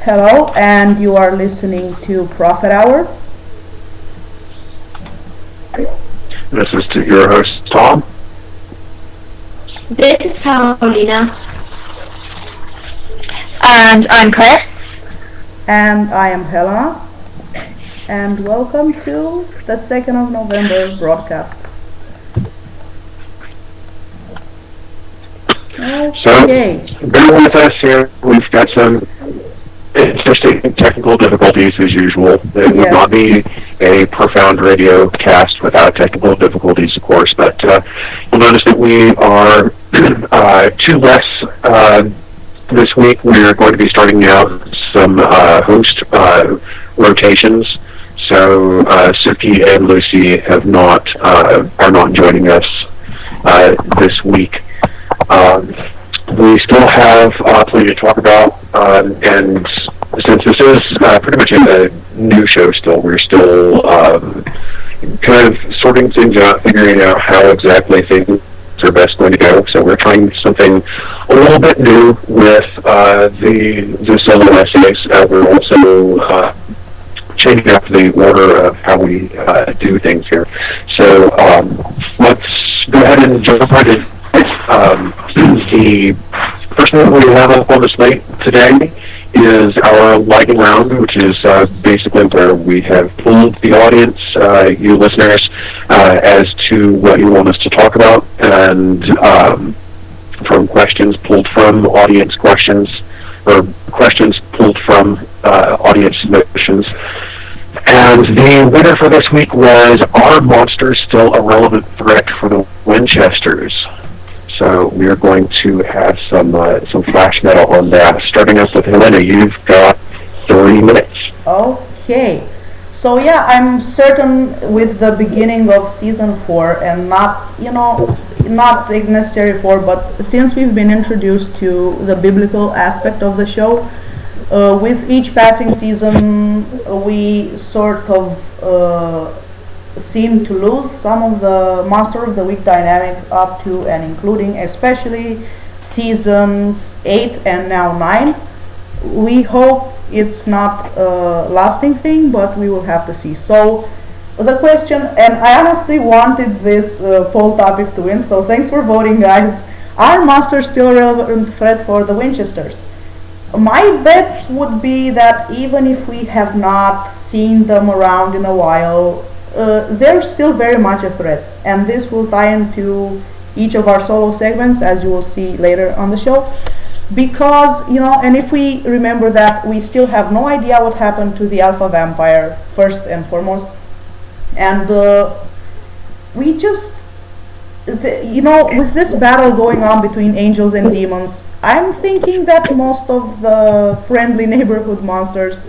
Hello, and you are listening to Prophet Hour. This is to your host, Tom. This is Helena. And I'm Claire. And I am Helena. And welcome to the 2nd of November broadcast. Okay. So, bear with us here. We've got some interesting technical difficulties as usual. It would not be a profound radio cast without technical difficulties, of course, but you'll notice that we are two less this week. We're going to be starting out some host rotations. So Sookie and Luce have not are not joining us this week. We still have plenty to talk about, and since this is pretty much a new show still, we're still kind of sorting things out, figuring out how exactly things are best going to go. So we're trying something a little bit new with the solo essays. We're also changing up the order of how we do things here. So let's go ahead and jump right in. The first one we have up on the slate today is our lightning round, which is basically where we have pulled the audience, you listeners, as to what you want us to talk about, and from questions pulled from audience questions, or questions pulled from audience submissions. And the winner for this week was, are monsters still a relevant threat for the Winchesters? So we are going to have some flash metal on that. Starting us with Helena, you've got 30 minutes. Okay. So yeah, I'm certain with the beginning of season 4, and not necessarily 4, but since we've been introduced to the biblical aspect of the show, with each passing season, we sort of seem to lose some of the Monster of the Week dynamic up to and including especially seasons 8 and now 9. We hope it's not a lasting thing, but we will have to see. So the question, and I honestly wanted this poll topic to win, so thanks for voting, guys. Are monsters still a relevant threat for the Winchesters? My bets would be that even if we have not seen them around in a while, they're still very much a threat, and this will tie into each of our solo segments, as you will see later on the show, because, and if we remember that we still have no idea what happened to the alpha vampire, first and foremost, and we just, with this battle going on between angels and demons, I'm thinking that most of the friendly neighborhood monsters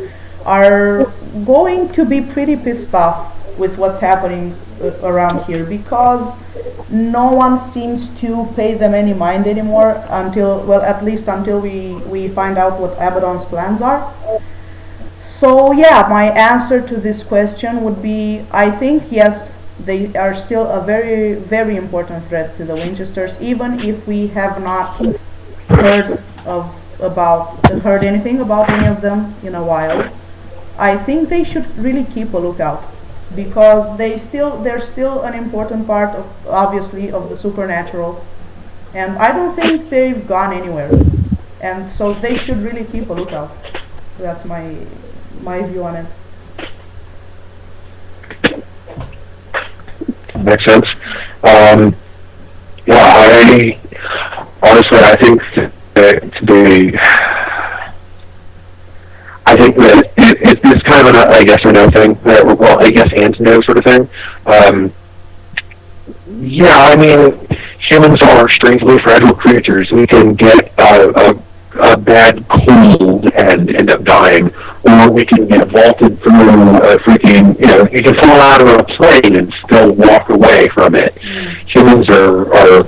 are going to be pretty pissed off with what's happening around here, because no one seems to pay them any mind anymore at least until we find out what Abaddon's plans are. So yeah, my answer to this question would be, I think yes, they are still a very, very important threat to the Winchesters, even if we have not heard anything about any of them in a while. I think they should really keep a lookout, because they're still an important part of, obviously, of the supernatural, and I don't think they've gone anywhere, and so they should really keep a lookout. That's my view on it. Makes sense. I honestly, I think that it's kind of a yes or no thing. Well, a yes and no sort of thing. Yeah, I mean, humans are strangely fragile creatures. We can get a bad cold and end up dying, or we can get vaulted through a freaking, you can fall out of a plane and still walk away from it. Humans are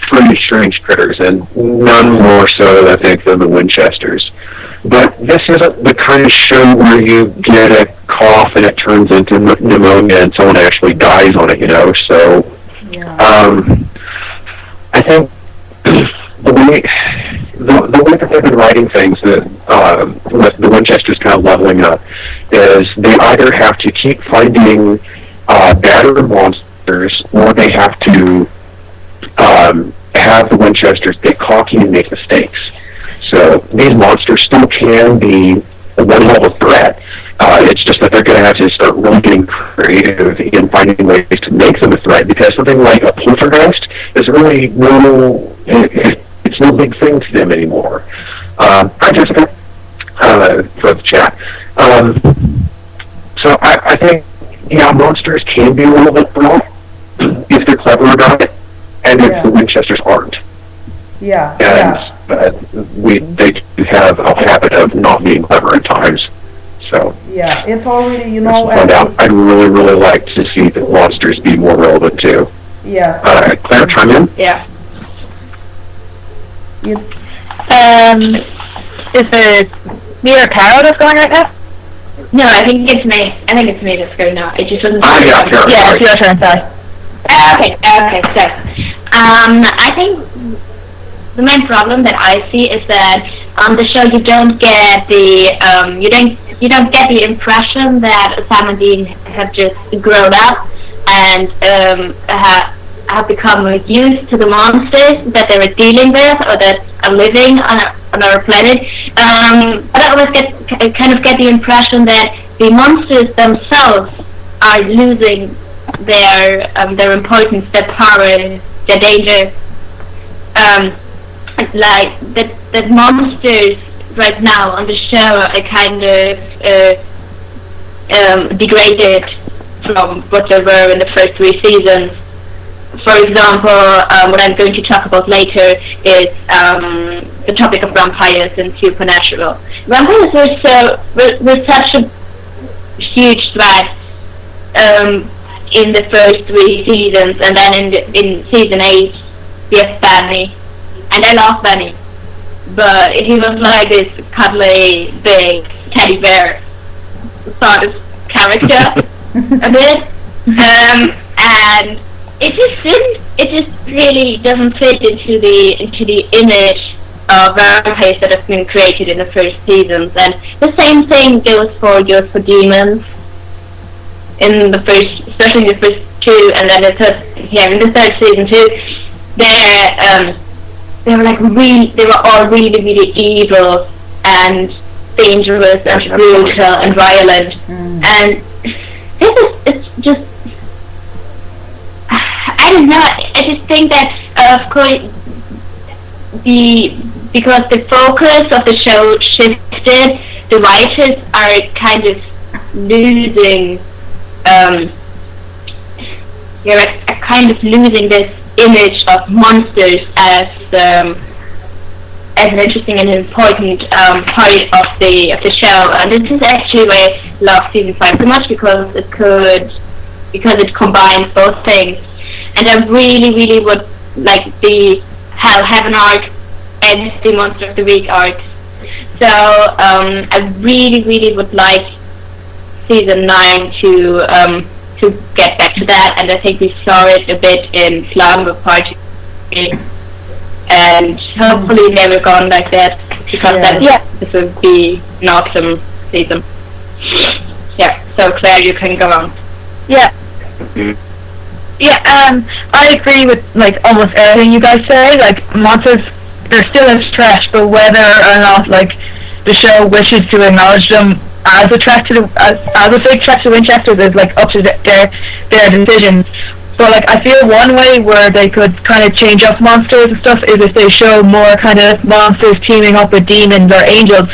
pretty strange critters, and none more so, I think, than the Winchesters. But this isn't the kind of show where you get a cough and it turns into pneumonia and someone actually dies on it, so... I think the way that they've been writing things, that with the Winchesters kind of leveling up, is they either have to keep finding better monsters, or they have to have the Winchesters get cocky and make mistakes. So these monsters still can be a one-level threat. It's just that they're going to have to start really getting creative in finding ways to make them a threat, because something like a poltergeist is really it's no big thing to them anymore. Hi, Jessica, for the chat. So I think, monsters can be a little bit broad if they're clever about it, and if the Winchesters aren't. Yeah. They do have a habit of not being clever at times. So yeah, it's already, I'd really, really like to see the monsters be more relevant too. Yes. Claire, chime in. Yeah. Is it me or Carol that's going right now? No, I think it's me. That's going now. It just wasn't. Yeah, Carol. Yeah, it's your turn, sorry. Okay. So, I think the main problem that I see is that on the show you don't get the you don't get the impression that Sam and Dean have just grown up and have become used to the monsters that they were dealing with or that are living on our planet. But I always kind of get the impression that the monsters themselves are losing their importance, their power, their danger. Like that monsters right now on the show are kind of degraded from what they were in the first 3 seasons. For example, what I'm going to talk about later is the topic of vampires and supernatural. Vampires were such a huge threat in the first 3 seasons, and then in season 8 we have Benny, and I love Benny, but he was like this cuddly big teddy bear sort of character a bit, and it just really doesn't fit into the image of vampires that have been created in the first seasons. And the same thing goes for demons in the first, especially in the first 2, and then in the third season too. They were all really, really evil and dangerous and brutal and violent. And it's just, I don't know. I just think that, of course, because the focus of the show shifted, the writers are kind of losing, this image of monsters as an interesting and important part of the show. And this is actually why I love season 5 so much, because it combines both things. And I really, really would like have an arc and the Monster of the Week arc. So I really, really would like season 9 to get back to that, and I think we saw it a bit in Slumber Party, and hopefully never gone like that, because this would be an awesome season. Yeah, so Claire, you can go on. Yeah. I agree with like almost everything you guys say. Like, monsters, they're still a threat, but whether or not like the show wishes to acknowledge them as a threat as a big threat to Winchester is like up to their decisions. But like, I feel one way where they could kind of change up monsters and stuff is if they show more kind of monsters teaming up with demons or angels,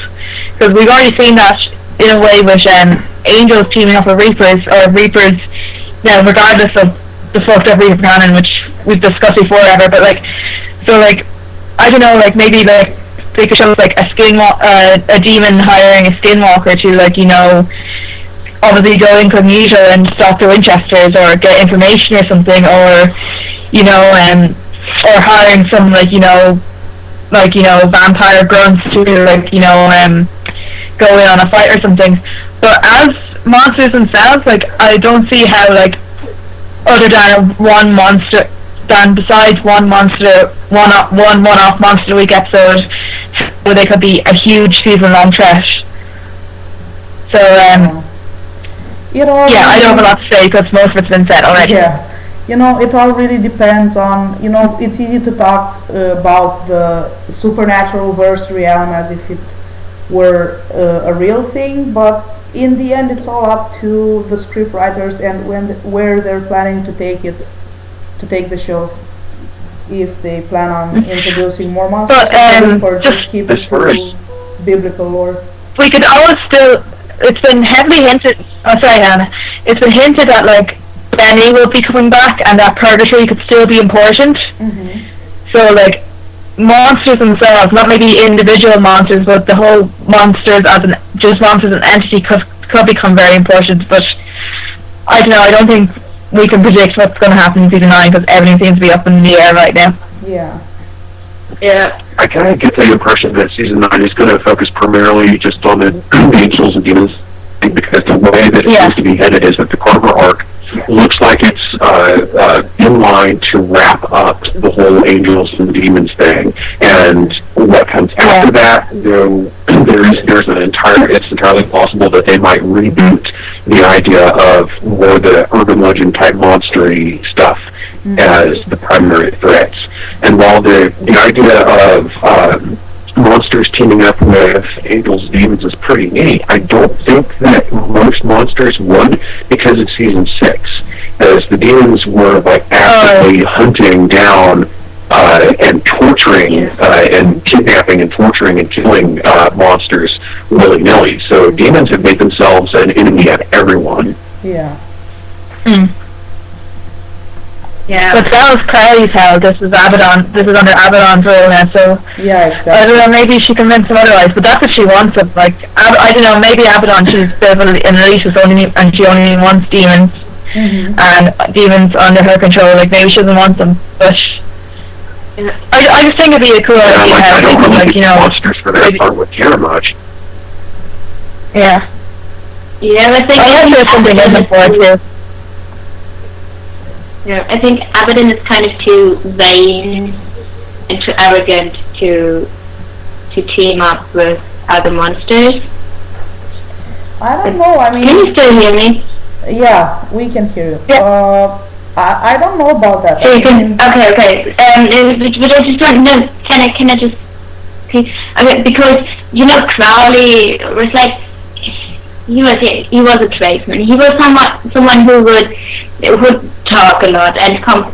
because we've already seen that in a way with angels teaming up with reapers, or reapers, regardless of the fucked up reaper canon, which we've discussed before ever. But like, so like, I don't know, like maybe like they could show like a demon hiring a skinwalker to, like, obviously go incognito and stalk the Winchesters or get information or something, or or hiring some vampire grunts to go in on a fight or something. But as monsters themselves, like, I don't see how, like, other than one monster than besides one one-off monster of the week episode, where they could be a huge season-long trash. So yeah, I don't have a lot to say because most of it's been said already. Yeah. It all really depends on, it's easy to talk about the supernatural verse realm as if it were a real thing, but in the end it's all up to the script writers and where they're planning to take the show. If they plan on introducing more monsters or just keep it to biblical lore. We could always still, it's been heavily hinted, Hannah, it's been hinted that like Benny will be coming back and that purgatory could still be important. So like monsters themselves, not maybe individual monsters, but the whole monsters just monsters as an entity could become very important. But I don't know, I don't think we can predict what's going to happen in season 9 because everything seems to be up in the air right now. Yeah. I kind of get the impression that season 9 is going to focus primarily just on the angels and demons, because the way that it seems to be headed is that the Carver arc looks like it's in line to wrap up the whole angels and demons thing, and what comes after that, it's entirely possible that they might reboot the idea of more the urban legend type monstery stuff as the primary threats. And while the idea of monsters teaming up with angels and demons is pretty neat, I don't think that most monsters would, because it's season 6, as the demons were like actively hunting down and torturing and kidnapping and torturing and killing monsters willy-nilly. So demons have made themselves an enemy of everyone. Yeah. Yeah. But that was Crowley's hell. This is Abaddon. This is under Abaddon's rule now. So yeah, exactly. I don't know. Maybe she convinced him otherwise. But that's what she wants. Like I don't know. Maybe Abaddon. She's an elite and she only wants demons and demons under her control. Like maybe she doesn't want them. But I just think it'd be a cool idea. I don't really think monsters for their part would care much. Yeah. Yeah, I think there's something in the for too. Yeah, I think Abaddon is kind of too vain and too arrogant to team up with other monsters. I don't know, I mean... Can you still hear me? Yeah, we can hear you. Yeah. I don't know about that. So okay. But I just don't know, can I just... Okay, because, Crowley was like... He was a tradesman. He was someone who would talk a lot and plan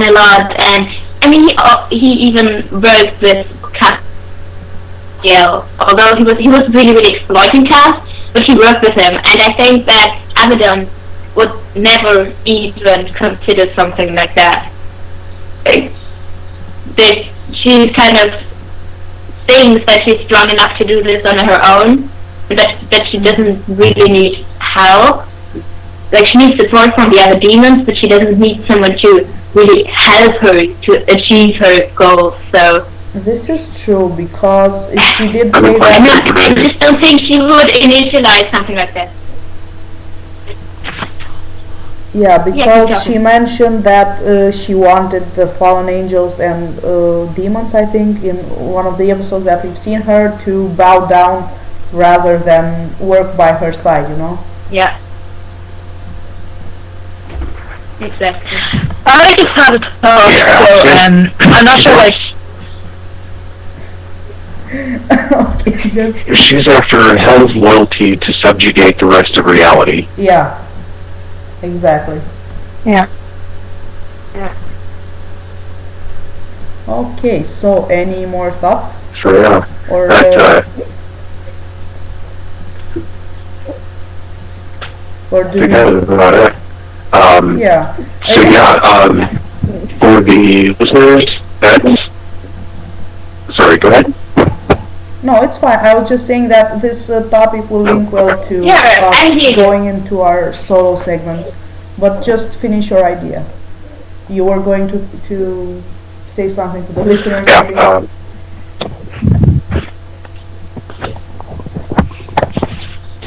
a lot, and I mean he even worked with Castiel, although he was really exploiting Cass, but he worked with him, and I think that Abaddon would never even consider something like that. That she kind of thinks that she's strong enough to do this on her own, that she doesn't really need help. Like, she needs support from the other demons, but she doesn't need someone to really help her to achieve her goals. So this is true, because she did say that... I just don't think she would initialize something like that. Yeah, because she mentioned that she wanted the fallen angels and demons, I think, in one of the episodes that we've seen her, to bow down rather than work by her side, Yeah. Exactly. I just had a thought, I'm not sure, okay, just... She's after hell's loyalty to subjugate the rest of reality. Yeah. Exactly. Yeah. Okay, so any more thoughts? So yeah, or do you... That's about it. Yeah. So for the listeners, sorry, go ahead. No, it's fine. I was just saying that this topic will link well to us going into our solo segments. But just finish your idea. You were going to say something to the listeners. Yeah.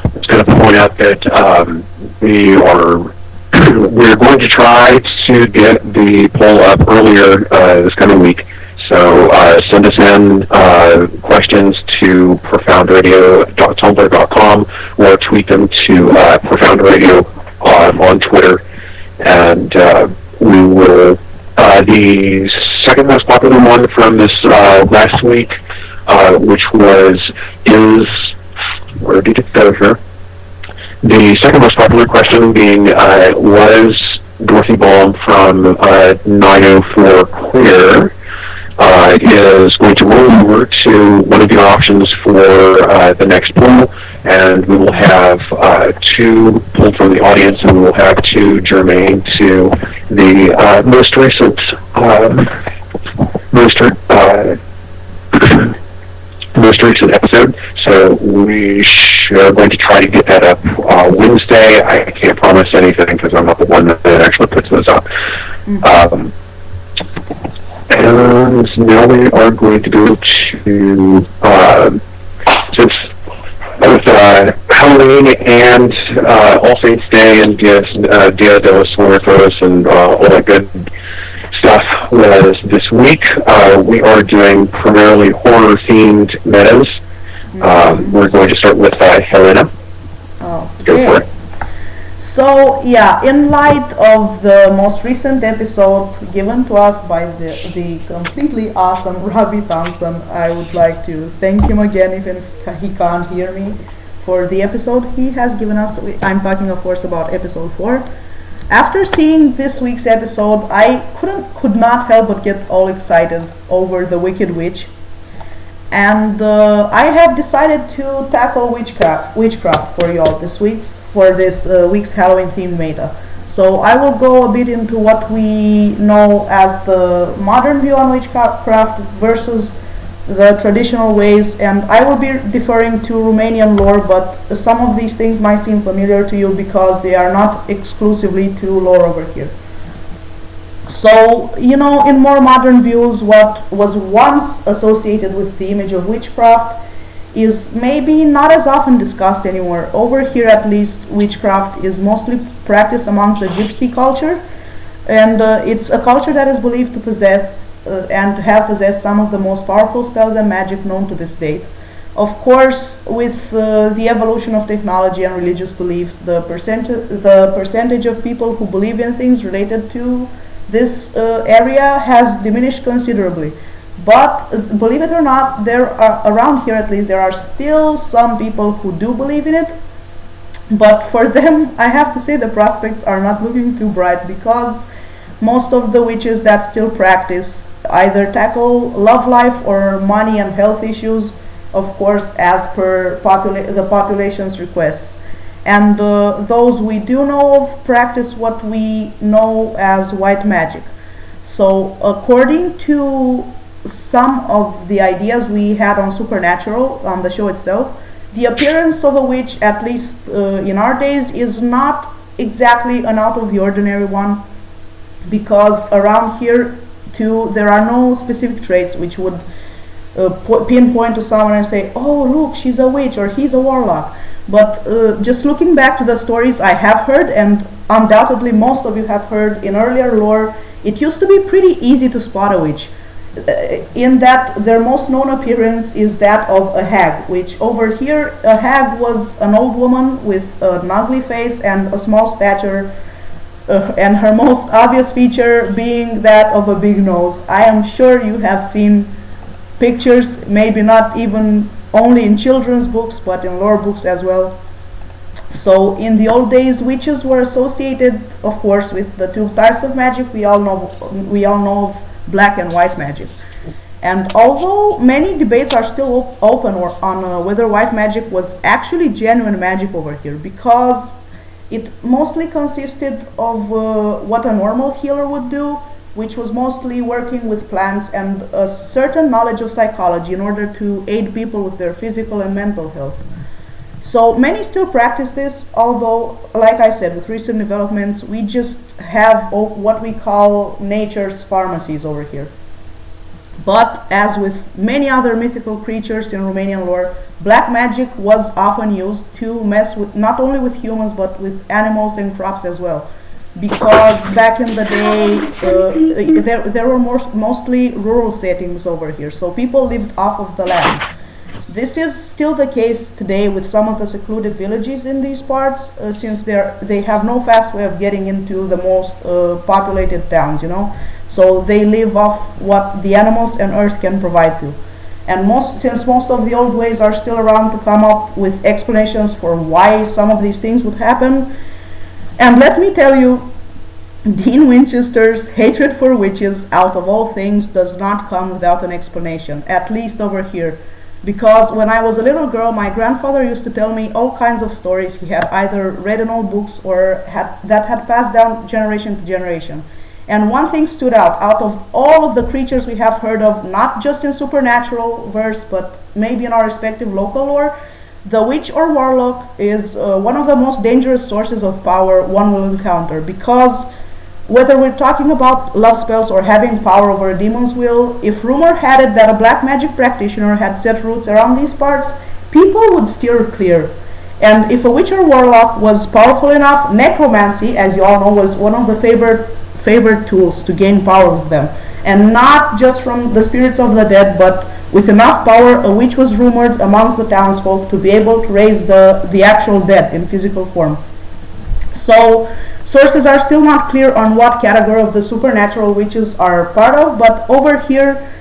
I was going to point out that we are we're going to try to get the poll up earlier this coming week. So send us in questions to profoundradio.tumblr.com or tweet them to profoundradio on Twitter, and we will. The second most popular one from this last week, which where did it go here? The second most popular question being, was Dorothy Baum from 904 Queer is going to roll over to one of the options for the next poll, and we will have two pulled from the audience, and we will have two germane to the most recent most recent episode. So we are going to try to get that up Wednesday. I can't promise anything because I'm not the one that actually puts those up. And now we are going to go to, since both Halloween and All Saints Day and Dia de los Muertos and all that good stuff was this week, we are doing primarily horror-themed metas. We're going to start with Helena. Go for it. So, yeah, in light of the most recent episode given to us by the completely awesome Robbie Thompson, I would like to thank him again, even if he can't hear me, for the episode he has given us. I'm talking, of course, about episode 4. After seeing this week's episode, I could not help but get all excited over the Wicked Witch. And I have decided to tackle witchcraft for y'all this week's Halloween themed meta. So I will go a bit into what we know as the modern view on witchcraft versus the traditional ways, and I will be deferring to Romanian lore, but some of these things might seem familiar to you because they are not exclusively to lore over here. So, in more modern views, what was once associated with the image of witchcraft is maybe not as often discussed anymore. Over here, at least, witchcraft is mostly practiced among the gypsy culture, and it's a culture that is believed to possess and to have possessed some of the most powerful spells and magic known to this date. Of course, with the evolution of technology and religious beliefs, the percentage of people who believe in things related to this area has diminished considerably. But believe it or not, around here at least, there are still some people who do believe in it. But for them, I have to say the prospects are not looking too bright, because most of the witches that still practice either tackle love life or money and health issues, of course, as per the population's requests. And those we do know of practice what we know as white magic. So according to some of the ideas we had on Supernatural, on the show itself, the appearance of a witch, at least in our days, is not exactly an out of the ordinary one, because around here too there are no specific traits which would pinpoint to someone and say, oh look, she's a witch or he's a warlock. But just looking back to the stories I have heard, and undoubtedly most of you have heard in earlier lore, it used to be pretty easy to spot a witch, in that their most known appearance is that of a hag, which over here a hag was an old woman with an ugly face and a small stature, and her most obvious feature being that of a big nose. I am sure you have seen pictures, maybe not even only in children's books, but in lore books as well. So in the old days, witches were associated, of course, with the two types of magic we all know of, black and white magic. And although many debates are still open on whether white magic was actually genuine magic over here, because it mostly consisted of what a normal healer would do, which was mostly working with plants and a certain knowledge of psychology in order to aid people with their physical and mental health. So many still practice this, although, like I said, with recent developments, we just have what we call nature's pharmacies over here. But as with many other mythical creatures in Romanian lore, black magic was often used to mess with not only with humans but with animals and crops as well. because back in the day there were mostly rural settings over here, so people lived off of the land. This is still the case today with some of the secluded villages in these parts, since they have no fast way of getting into the most populated towns, so they live off what the animals and earth can provide to. And since most of the old ways are still around to come up with explanations for why some of these things would happen. And let me tell you, Dean Winchester's hatred for witches, out of all things, does not come without an explanation, at least over here. Because when I was a little girl, my grandfather used to tell me all kinds of stories he had either read in old books or that had passed down generation to generation. And one thing stood out of all of the creatures we have heard of, not just in supernatural verse, but maybe in our respective local lore, the witch or warlock is one of the most dangerous sources of power one will encounter, because whether we're talking about love spells or having power over a demon's will, if rumor had it that a black magic practitioner had set roots around these parts, people would steer clear. And if a witch or warlock was powerful enough, necromancy, as you all know, was one of the favorite tools to gain power with them. And not just from the spirits of the dead, but with enough power, a witch was rumored amongst the townsfolk to be able to raise the actual dead in physical form. So sources are still not clear on what category of the supernatural witches are part of, but over here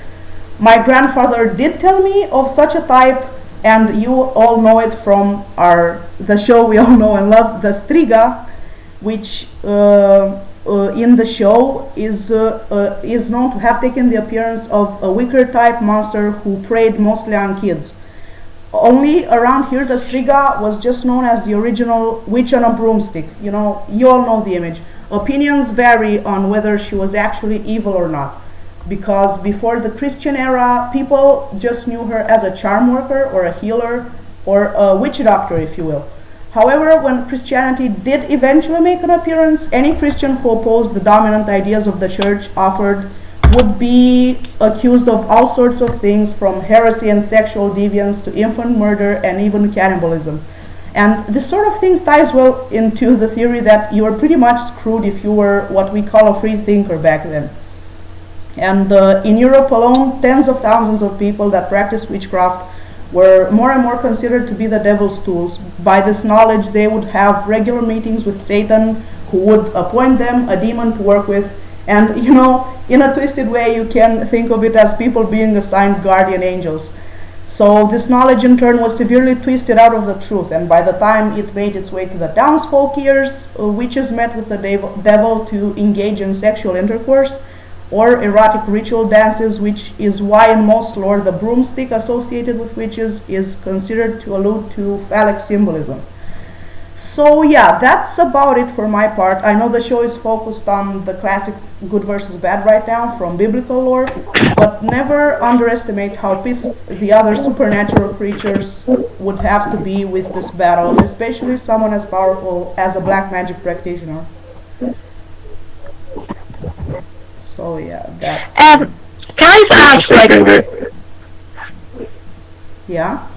my grandfather did tell me of such a type, and you all know it from the show we all know and love, the Striga, which in the show is known to have taken the appearance of a wicker type monster who preyed mostly on kids. Only around here the Striga was just known as the original witch on a broomstick. You all know the image. Opinions vary on whether she was actually evil or not, because before the Christian era, people just knew her as a charm worker or a healer or a witch doctor, if you will. However, when Christianity did eventually make an appearance, any Christian who opposed the dominant ideas of the church offered would be accused of all sorts of things, from heresy and sexual deviance to infant murder and even cannibalism. And this sort of thing ties well into the theory that you were pretty much screwed if you were what we call a free thinker back then. And in Europe alone, tens of thousands of people that practiced witchcraft were more and more considered to be the devil's tools. By this knowledge, they would have regular meetings with Satan, who would appoint them a demon to work with. And in a twisted way, you can think of it as people being assigned guardian angels. So this knowledge in turn was severely twisted out of the truth, and by the time it made its way to the townsfolk ears, witches met with the devil to engage in sexual intercourse or erotic ritual dances, which is why in most lore the broomstick associated with witches is considered to allude to phallic symbolism. So yeah, that's about it for my part. I know the show is focused on the classic good versus bad right now from biblical lore, but never underestimate how pissed the other supernatural creatures would have to be with this battle, especially someone as powerful as a black magic practitioner. So yeah, that's... Can I just ask, Yeah?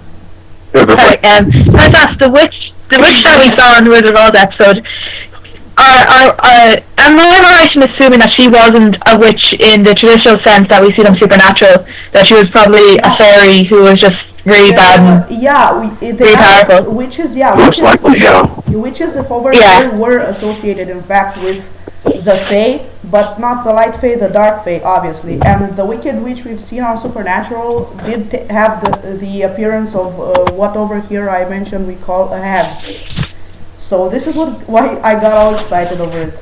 Sorry, can I just ask, the witch that we saw in the Wizard of Oz episode, am I right in assuming that she wasn't a witch in the traditional sense that we see them supernatural, that she was probably a fairy who was just really bad and really powerful? Witches, witches over here were associated, in fact, with the Fae, but not the light Fae, the dark Fae, obviously. And the wicked witch we've seen on Supernatural did have the appearance of what over here I mentioned we call a hag. So this is why I got all excited over it.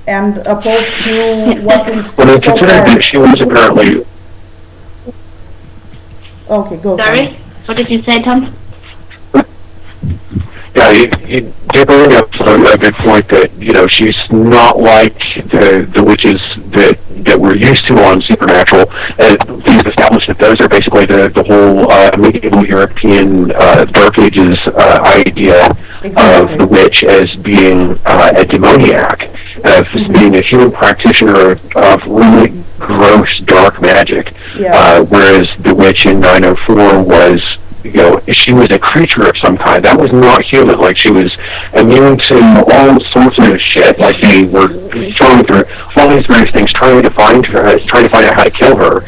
And opposed to what we've seen so far. She was apparently... Okay, go. Sorry? What did you say, Tom? Yeah, you did bring up a good point that, she's not like the witches that we're used to on Supernatural. We've established that those are basically the whole medieval European Dark Ages idea of the witch as being a demoniac, as being a human practitioner of really gross dark magic, whereas the witch in 904 was she was a creature of some kind. That was not human. Like, she was immune to all sorts of shit. Like, they were throwing through all these various things, trying to find out how to kill her.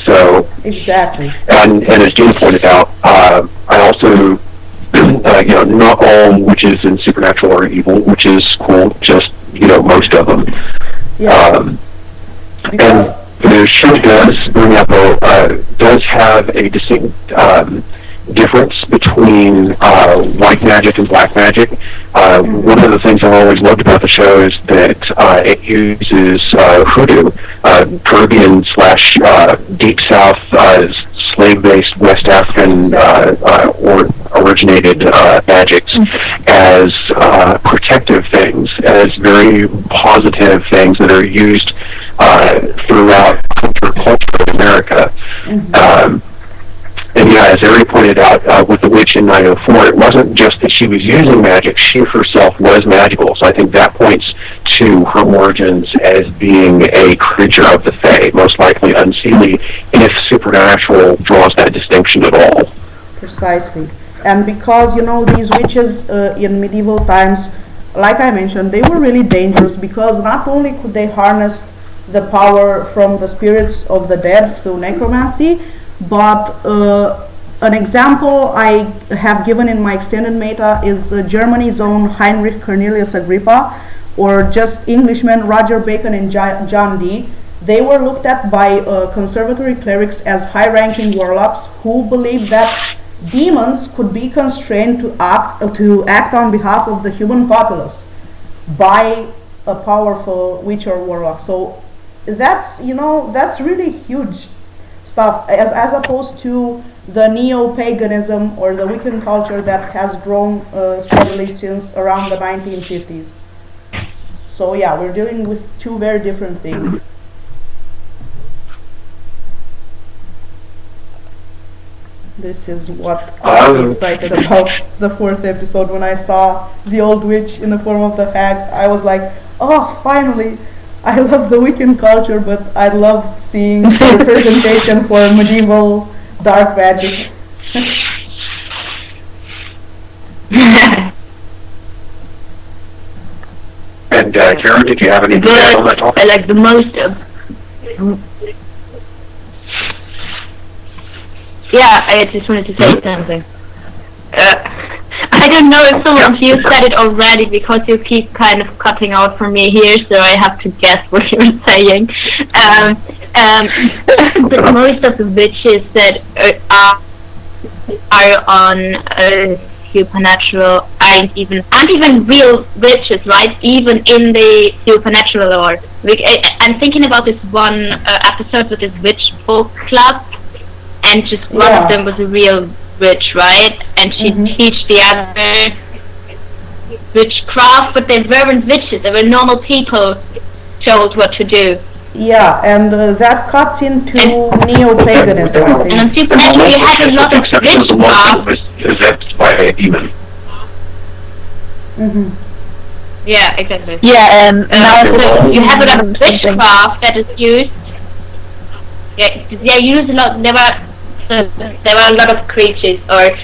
So exactly. And as Gina pointed out, I also, not all witches and supernatural are evil, which is cool. Just most of them. Yeah. And the show does have a distinct difference between white magic and black magic. One of the things I've always loved about the show is that it uses hoodoo, Caribbean / Deep South slave-based West African or originated magics as protective things, as very positive things that are used throughout culture in America. And yeah, as Ari pointed out with the witch in 904, it wasn't just that she was using magic, she herself was magical. So I think that points to her origins as being a creature of the Fae, most likely unseelie, if supernatural draws that distinction at all. Precisely. And because, these witches in medieval times, like I mentioned, they were really dangerous because not only could they harness the power from the spirits of the dead through necromancy, but an example I have given in my extended meta is Germany's own Heinrich Cornelius Agrippa, or just Englishmen Roger Bacon and John Dee. They were looked at by conservatory clerics as high-ranking warlocks who believed that demons could be constrained to act on behalf of the human populace by a powerful witch or warlock. So that's really huge stuff, as opposed to the neo-paganism or the Wiccan culture that has grown steadily since around the 1950s. So yeah, we're dealing with two very different things. This is what got me excited about the 4th episode. When I saw the old witch in the form of the hag, I was like, oh, finally! I love the Wiccan culture, but I love seeing the representation for medieval dark magic. And Karen, did you have anything to add on that topic? I like the most. Yeah, I just wanted to say something. I don't know if some of you said it already because you keep kind of cutting out for me here, so I have to guess what you're saying. But most of the witches that are on supernatural aren't even real witches, right? Even in the supernatural lore. I'm thinking about this one episode with this witch book club, and just one of them was a real witch, right? And she teach the other witchcraft, but they weren't witches, they were normal people told what to do. Yeah, and that cuts into neo-paganism, I think. And on supernatural you had a lot of witchcraft. Possessed by a demon. Yeah, exactly. Yeah, so you have a lot of witchcraft that is used. Yeah, used a lot. There were a lot of creatures or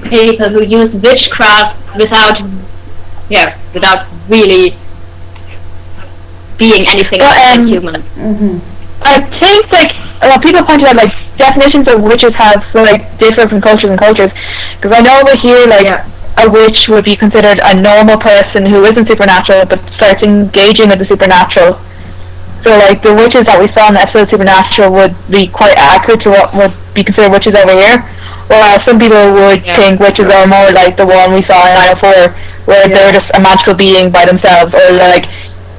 people who use witchcraft without really being anything like human. I think people pointed out definitions of witches have differ from cultures and cultures. Because I know over here a witch would be considered a normal person who isn't supernatural but starts engaging with the supernatural. So the witches that we saw in the episode of Supernatural would be quite accurate to what would be considered witches over here. While some people would think witches are more like the one we saw in 904, where they're just a magical being by themselves. Or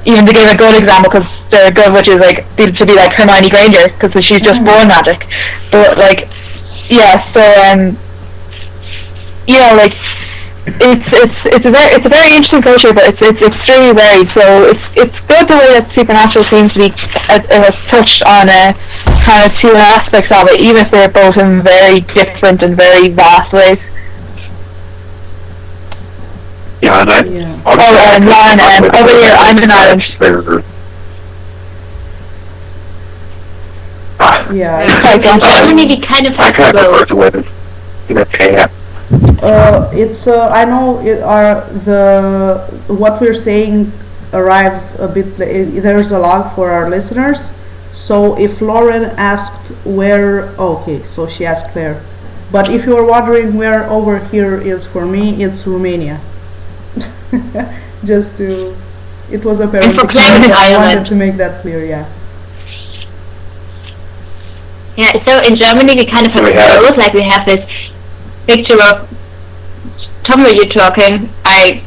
even to give a good example, because they're good witches, to be like Hermione Granger, because she's just born magic. But it's a very interesting culture, but it's extremely varied. So it's good the way that supernatural seems to be touched on kind of two aspects of it, even if they're both in very different and very vast ways. Yeah, and Lauren, over here I'm in Ireland. I only kind of I kind of prefer the way that that they have? It's I know what we're saying arrives a bit there's a log for our listeners. So if Lauren asked where, okay, so she asked where. But if you're wondering where over here is for me, it's Romania. Just to, it was apparently clear. I wanted to make that clear, yeah. Yeah, so in Germany we kind of have both, like we have this picture of Tom, are you talking? I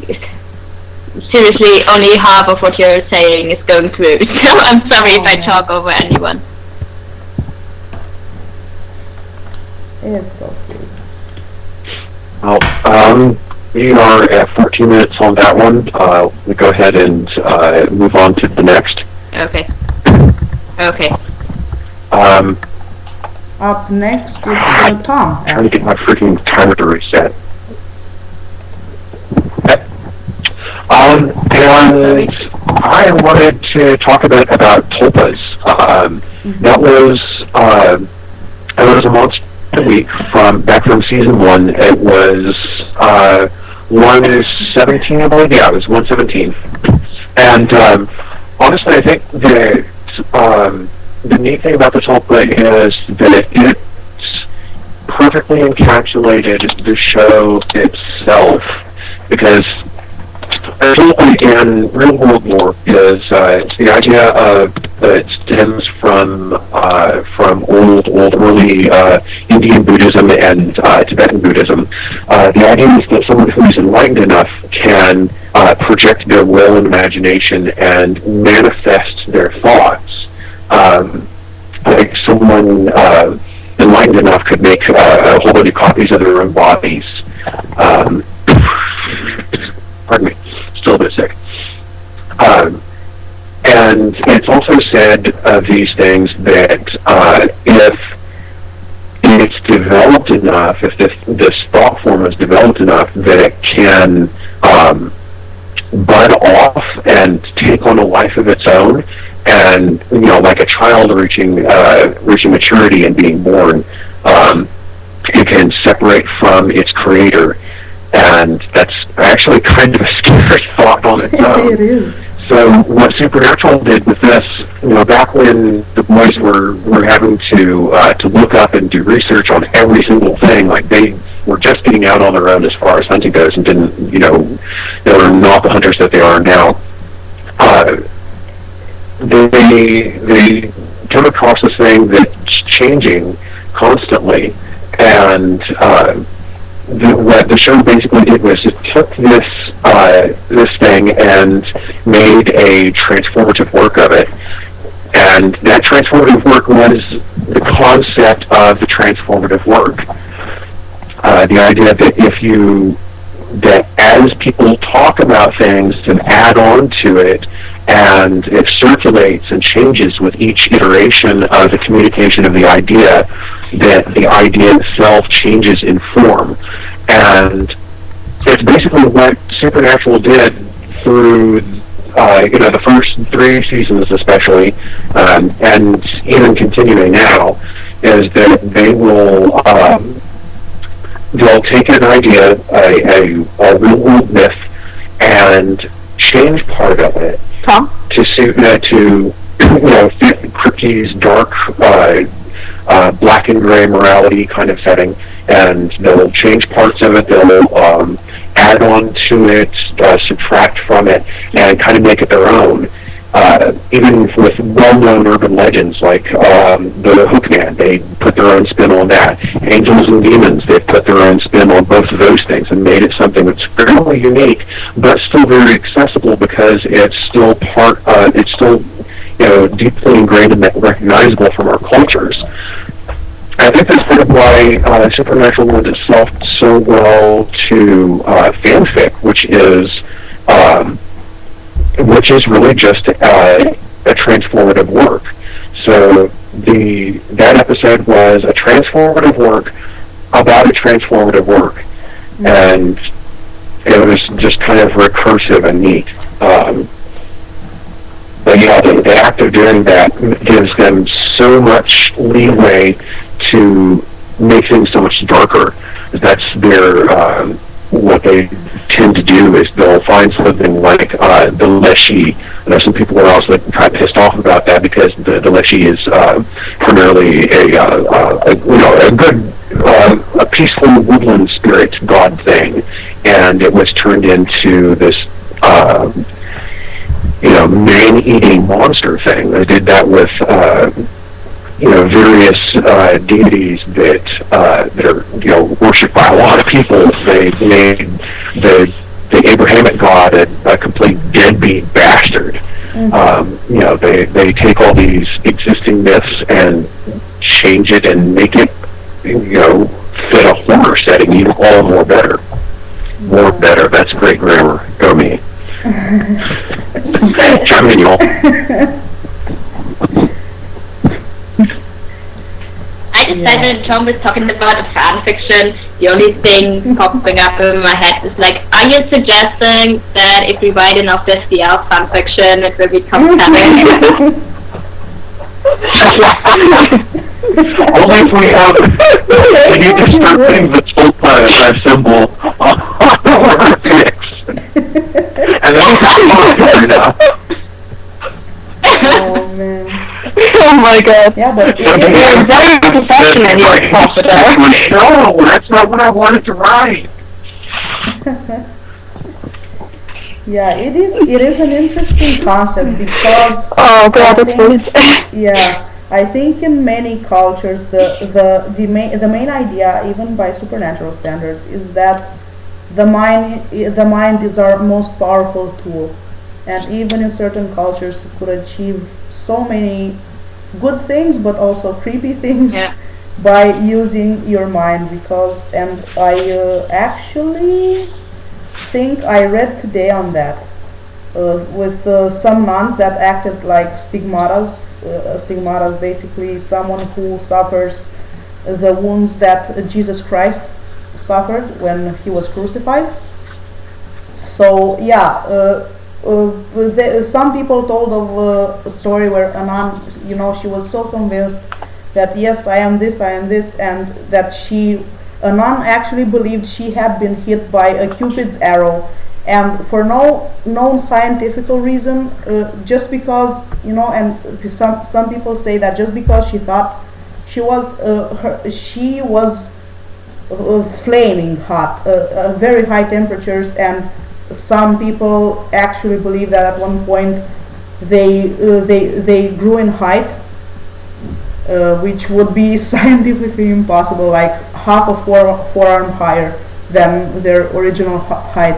seriously only half of what you're saying is going through, so I'm sorry if I talk over anyone. It's okay. Well, we are at 14 minutes on that one. We go ahead and move on to the next. Okay. Okay. Up next, it's Tom. I'm trying to get my freaking timer to reset. And I wanted to talk a bit about tulpas. That was a monster week back from season 1. It was 117, I believe. Yeah, it was 117. And honestly, I think that the neat thing about the tulpa is that it's perfectly encapsulated the show itself, because in real world lore is the idea of it stems from old early Indian Buddhism and Tibetan Buddhism. The idea is that someone who's enlightened enough can project their will and imagination and manifest their thoughts. Like someone enlightened enough could make a whole bunch of copies of their own bodies. Pardon me. Still a bit sick. And it's also said of these things that if it's developed enough, if this thought form is developed enough, that it can bud off and take on a life of its own, and like a child reaching maturity and being born, it can separate from its creator. And that's actually kind of a scary thought on its own. It is. So what Supernatural did with this, back when the boys were having to look up and do research on every single thing, like they were just getting out on their own as far as hunting goes, and didn't, they were not the hunters that they are now. They come across this thing that's changing constantly, and what the show basically did was it took this thing and made a transformative work of it. And that transformative work was the concept of the transformative work. The idea that as people talk about things and add on to it, and it circulates and changes with each iteration of the communication of the idea, that the idea itself changes in form. And it's basically what Supernatural did through the first 3 seasons especially, and even continuing now, is that they'll take an idea, a real world myth, and change part of it to suit to fit Kripke's dark black and gray morality kind of setting, and they'll change parts of it, they'll add on to it, subtract from it, and kind of make it their own. Even with well-known urban legends like the Hookman, they put their own spin on that. Angels and Demons, they put their own spin on both of those things and made it something that's fairly unique, but still very accessible, because it's still deeply ingrained and recognizable from our cultures. I think that's part of why Supernatural lends itself so well to fanfic, which is really just a transformative work. So that episode was a transformative work about a transformative work, and it was just kind of recursive and neat. But yeah, the act of doing that gives them so much leeway to make things so much darker. that's their what they tend to do is they'll find something like the leshy. I know some people are also kind of pissed off about that because the leshy is primarily a good a peaceful woodland spirit god thing, and it was turned into this man-eating monster thing. They did that with various deities that are worshipped by a lot of people. They made the Abrahamic god a complete deadbeat bastard. They take all these existing myths and change it and make it fit a horror setting even all more better. More better. That's great grammar. Go me. Chime in, y'all. I decided when Tom was talking about the fan fiction, the only thing popping up in my head is like, are you suggesting that if we write enough SDL fan fiction, it will become canon? Only if we have we need to start putting the tulpa symbol on our pics. And then Helena. Oh man. Oh my god. Yeah, but You're very professional, you're professor. No, that's not what I wanted to write. yeah, it is an interesting concept because Oh god, please. yeah, I think in many cultures the main idea, even by supernatural standards, is that the mind is our most powerful tool, and even in certain cultures it could achieve so many good things but also creepy things by using your mind. And I actually think I read today on that with some nuns that acted like stigmatas. Stigmatas, basically someone who suffers the wounds that Jesus Christ suffered when he was crucified. So some people told of a story where a nun, she was so convinced that yes, I am this, and that a nun actually believed she had been hit by a Cupid's arrow, and for no known scientific reason, just because, and some people say that just because she thought she was flaming hot, very high temperatures, and some people actually believe that at one point they grew in height, which would be scientifically impossible, like half a forearm higher than their original height,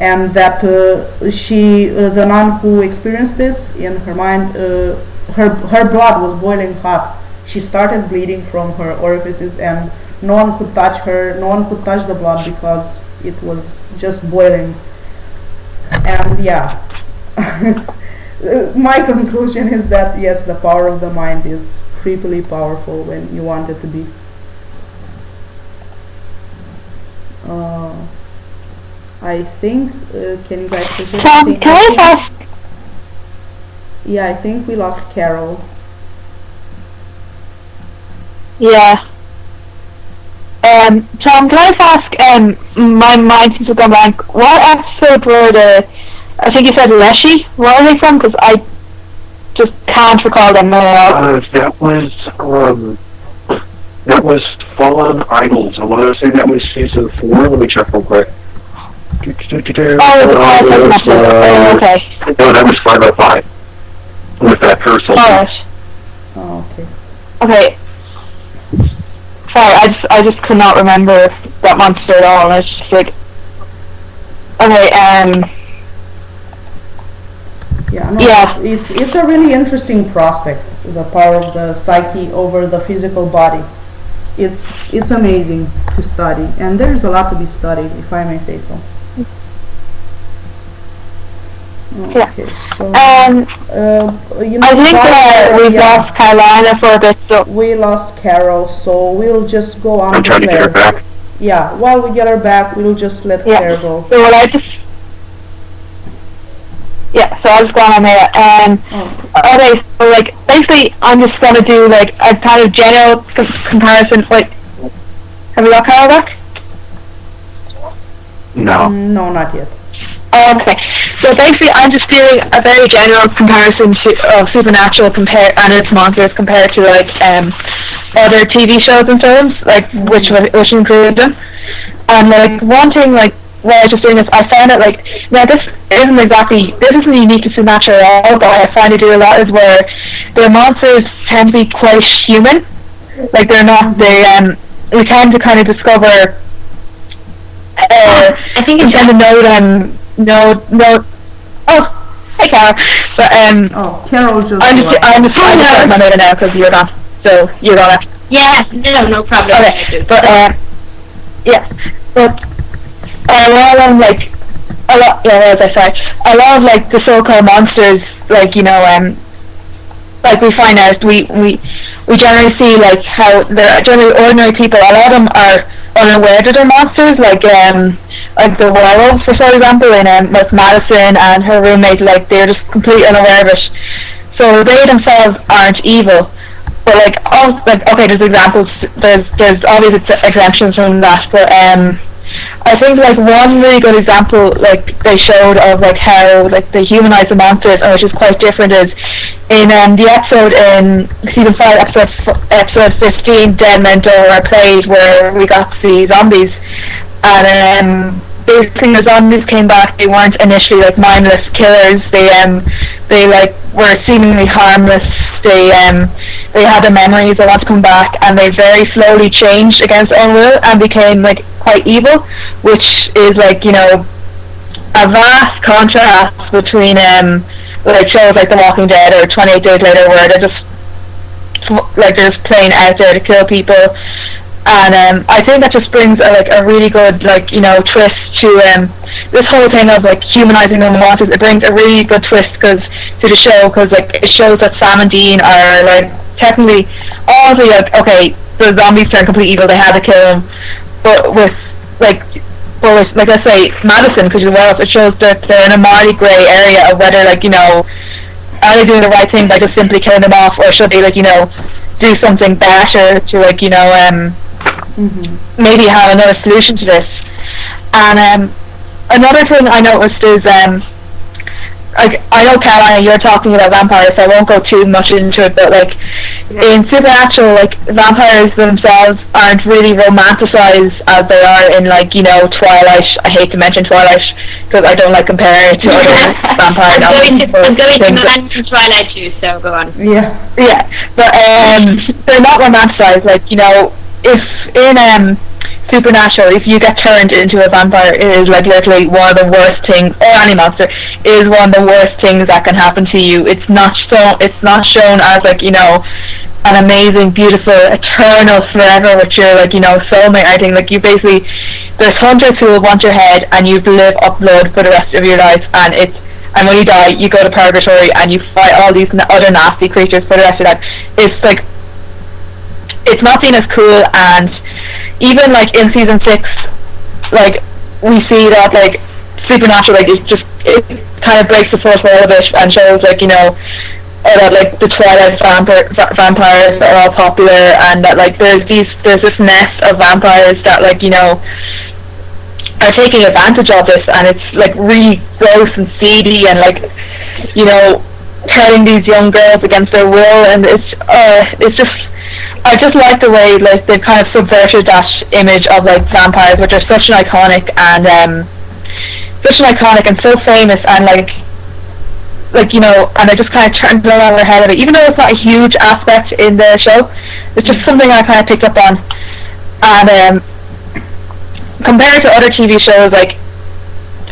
and that the nun who experienced this in her mind, her blood was boiling hot. She started bleeding from her orifices, and no one could touch her. No one could touch the blood because it was just boiling. And my conclusion is that yes, the power of the mind is creepily powerful when you want it to be. I think, can you guys take it? Tom, can I ask? Yeah, I think we lost Carol. Yeah. Tom, can I ask, my mind seems to go blank, what episode were I think you said Leshy? Where are they from? Because I just can't recall them now. That was Fallen Idols. I want to say that was season 4. Let me check real quick. Okay. No, that was 505. With that person. Alright. Oh, okay. Okay. Sorry, I just could not remember that monster at all, and it's just like, okay, It's a really interesting prospect, the power of the psyche over the physical body. It's amazing to study, and there's a lot to be studied, if I may say so. Okay, so I think we've lost Carolina for a bit, so we lost Carol, so we'll just go on. I'm trying to get her back. Yeah, while we get her back, we'll just let Claire go. So will I just? Yeah, so I'll just go on there. Okay, so like basically, I'm just gonna do like a kind of general comparison. Like, have you got Carol back? No. No, not yet. Okay, so basically I'm just doing a very general comparison of Supernatural and its monsters compared to like other TV shows and films, like which include them. And like one thing, like while I was just doing this, I found that like now this isn't unique to Supernatural at all, but I find they do a lot is where their monsters tend to be quite human. Like they're not we tend to kind of discover. I think we tend to know them. No. Oh, hey Carol. But Carol just. I'm just my note now because you're gone. So you're gonna. Yeah, no problem. Okay, but yeah, but a lot of like a lot of like the so-called monsters, like like we find out we generally see like how they're generally ordinary people. A lot of them are unaware that they're monsters, like the werewolves, for example, in with Madison and her roommate, like they're just completely unaware of it. So they themselves aren't evil, but okay, there's examples. There's obvious exemptions from that, but I think like one really good example, like they showed of like how like they humanize the monsters, and which is quite different, is in the episode in season 5, episode 15, Dead Men Don't Wear Plays, where we got to see zombies, and basically the zombies came back. They weren't initially like mindless killers. They like were seemingly harmless. They had the memories. They want to come back, and they very slowly changed against their own will and became like quite evil, which is like a vast contrast between like shows like The Walking Dead or 28 Days Later, where they're just plain out there to kill people. And I think that just brings a really good twist to this whole thing of like humanizing the monsters. It brings a really good twist to the show, because like it shows that Sam and Dean are like technically obviously like, okay, the zombies turn completely evil, they had to kill them, but with like I say Madison, because it shows that they're in a morally grey area of whether are they doing the right thing by just simply killing them off, or should they do something better to maybe have another solution to this. And another thing I noticed is I know Caroline, you're talking about vampires, so I won't go too much into it, but like in Supernatural, like vampires themselves aren't really romanticized as they are in Twilight. I hate to mention Twilight because I don't like comparing it to other vampire novels. I'm going to mention Twilight too, so go on. Yeah, but they're not romanticized. If in Supernatural, if you get turned into a vampire, it is like literally one of the worst things, or any monster, is one of the worst things that can happen to you. It's not shown as an amazing, beautiful, eternal, forever with your soulmate or anything. Like, you basically, there's hunters who will want your head, and you live up blood for the rest of your life, and when you die, you go to purgatory and you fight all these other nasty creatures for the rest of your life. It's not seen as cool. And even in season 6, we see that Supernatural it kind of breaks the fourth wall a bit and shows that the Twilight vampires are all popular, and that there's this nest of vampires that are taking advantage of this, and it's really gross and seedy, and turning these young girls against their will, and it's just, I just like the way they've kind of subverted that image of vampires, which are such an iconic and so famous, and and I just kind of turned it on their head of it, even though it's not a huge aspect in the show. It's just something I kind of picked up on. And compared to other TV shows,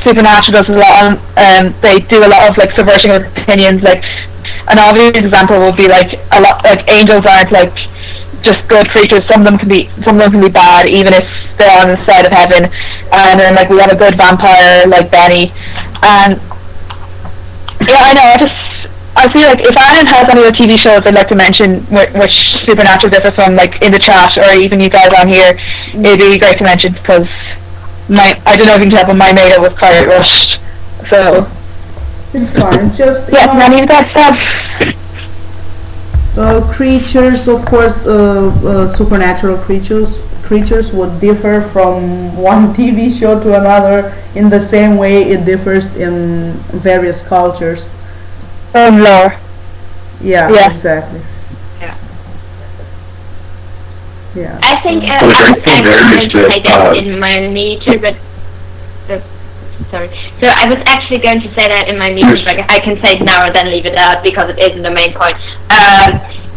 Supernatural does a lot on, they do a lot of subversion of opinions. An obvious example would be a lot angels aren't just good creatures. Some of them can be bad, even if they're on the side of heaven. And then we have a good vampire like Benny. And yeah, I know, I feel if anyone has any other TV shows they'd like to mention which Supernatural differs from, in the chat, or even you guys on here, it'd be great to mention, because I don't know if you can tell, but my mate was quite rushed. So it's fine. Just any of that stuff. Creatures, of course, supernatural creatures creatures would differ from one TV show to another in the same way it differs in various cultures. Lore. Yeah, exactly. Yeah. Yeah. I think Well, the great thing there I is was going to say that that, in my meter, but sorry. So I was actually going to say that in my meter, but I can say it now and then leave it out because it isn't the main point.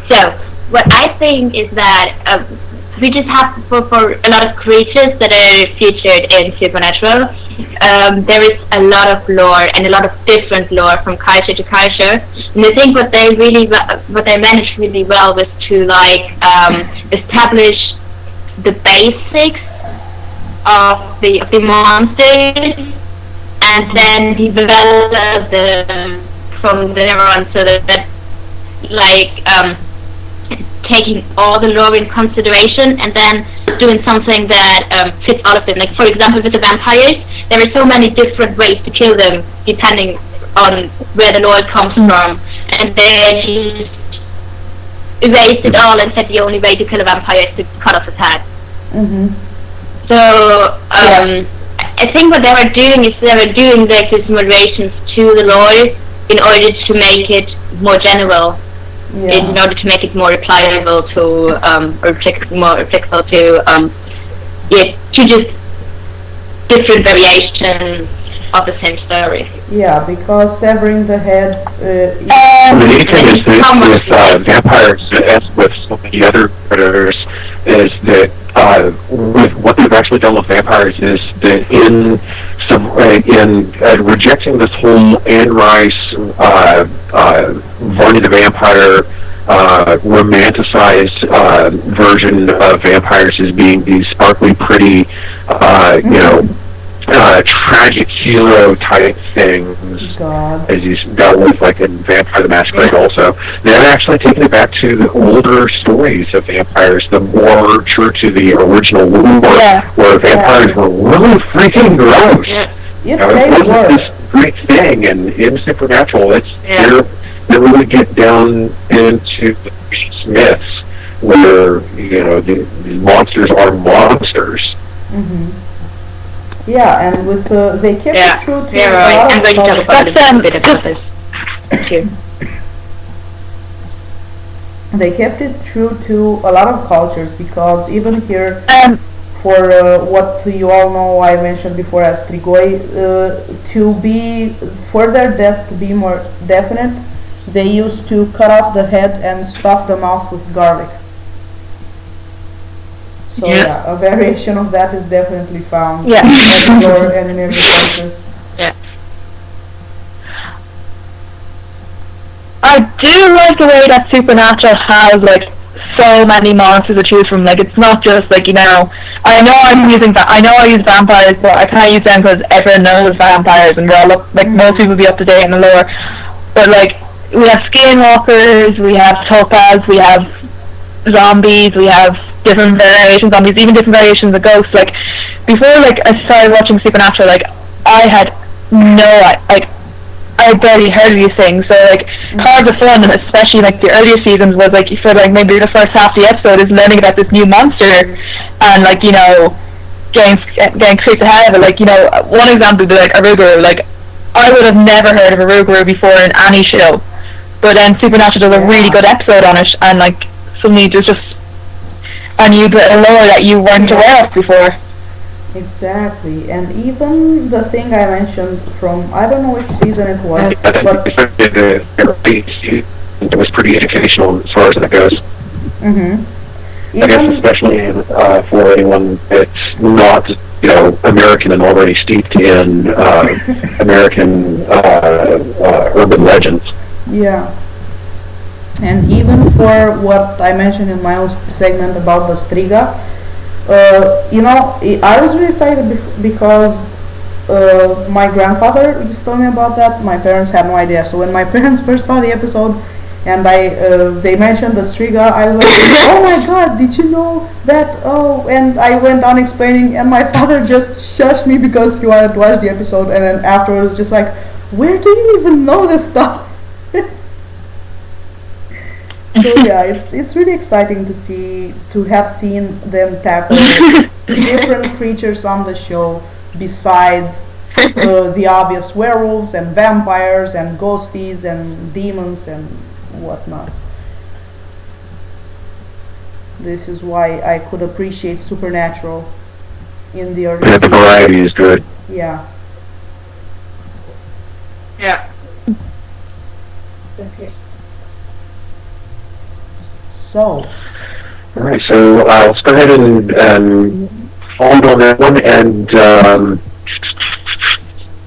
So what I think is that we just have for a lot of creatures that are featured in Supernatural. There is a lot of lore and a lot of different lore from culture to culture, and I think what they managed really well was to establish the basics of the monsters, and then develop from there on, so that taking all the lore in consideration and then doing something that fits all of them. Like, for example, with the vampires, there are so many different ways to kill them depending on where the lore comes from, and they just erased it all and said the only way to kill a vampire is to cut off his head. So I think what they were doing is they were doing these moderations to the lore in order to make it more general. In order to make it more applicable to, more applicable to, to just different variations of the same story. Yeah, because severing the head. the neat thing is that with vampires, as with so many other predators, is that with what they've actually done with vampires is that in rejecting this whole Anne Rice, Varney the Vampire, romanticized version of vampires as being these sparkly, pretty, tragic hero type things. God. As you dealt with, like in Vampire the Masquerade, also. They're actually taking it back to the older stories of vampires, the more true to the original lore, where vampires were really freaking gross. It wasn't this great thing, and in Supernatural, they really get down into the myths where, the monsters are monsters. Yeah, and with they kept it true to a lot of cultures. They kept it true to a lot of cultures, because even here, for what you all know, I mentioned before as Strigoi, for their death to be more definite, they used to cut off the head and stuff the mouth with garlic. So a variation of that is definitely found everywhere and in every culture. I do like the way that Supernatural has so many monsters to choose from. It's not just I use vampires, but I can't use them because everyone knows vampires and we're all most people be up to date in the lore. But we have skinwalkers, we have topaz, we have zombies, we have different variations of zombies, even different variations of ghosts. Before I started watching Supernatural, I had I barely heard of these things. So part of the fun, especially the earlier seasons, was for maybe the first half of the episode is learning about this new monster and getting creeped ahead of it. One example would be Aruguru. I would have never heard of Aruguru before in any show, but then Supernatural does a really good episode on it, and suddenly there's just a new bit of lore that you weren't aware of before. Exactly, and even the thing I mentioned from, I don't know which season it was, but it was pretty educational as far as that goes. I guess especially for anyone that's not, American and already steeped in American urban legends. Yeah. And even for what I mentioned in my own segment about the Striga, I was really excited because my grandfather just told me about that. My parents had no idea. So when my parents first saw the episode and they mentioned the Striga, I was like, oh my god, did you know that? Oh, and I went on explaining, and my father just shushed me because he wanted to watch the episode, and then afterwards just where do you even know this stuff? So So yeah, it's really exciting to have seen them tackle different creatures on the show beside the obvious werewolves and vampires and ghosties and demons and whatnot. This is why I could appreciate Supernatural in the early And the variety is good. Yeah. Yeah. So, All right, so let's go ahead and hold on that one, and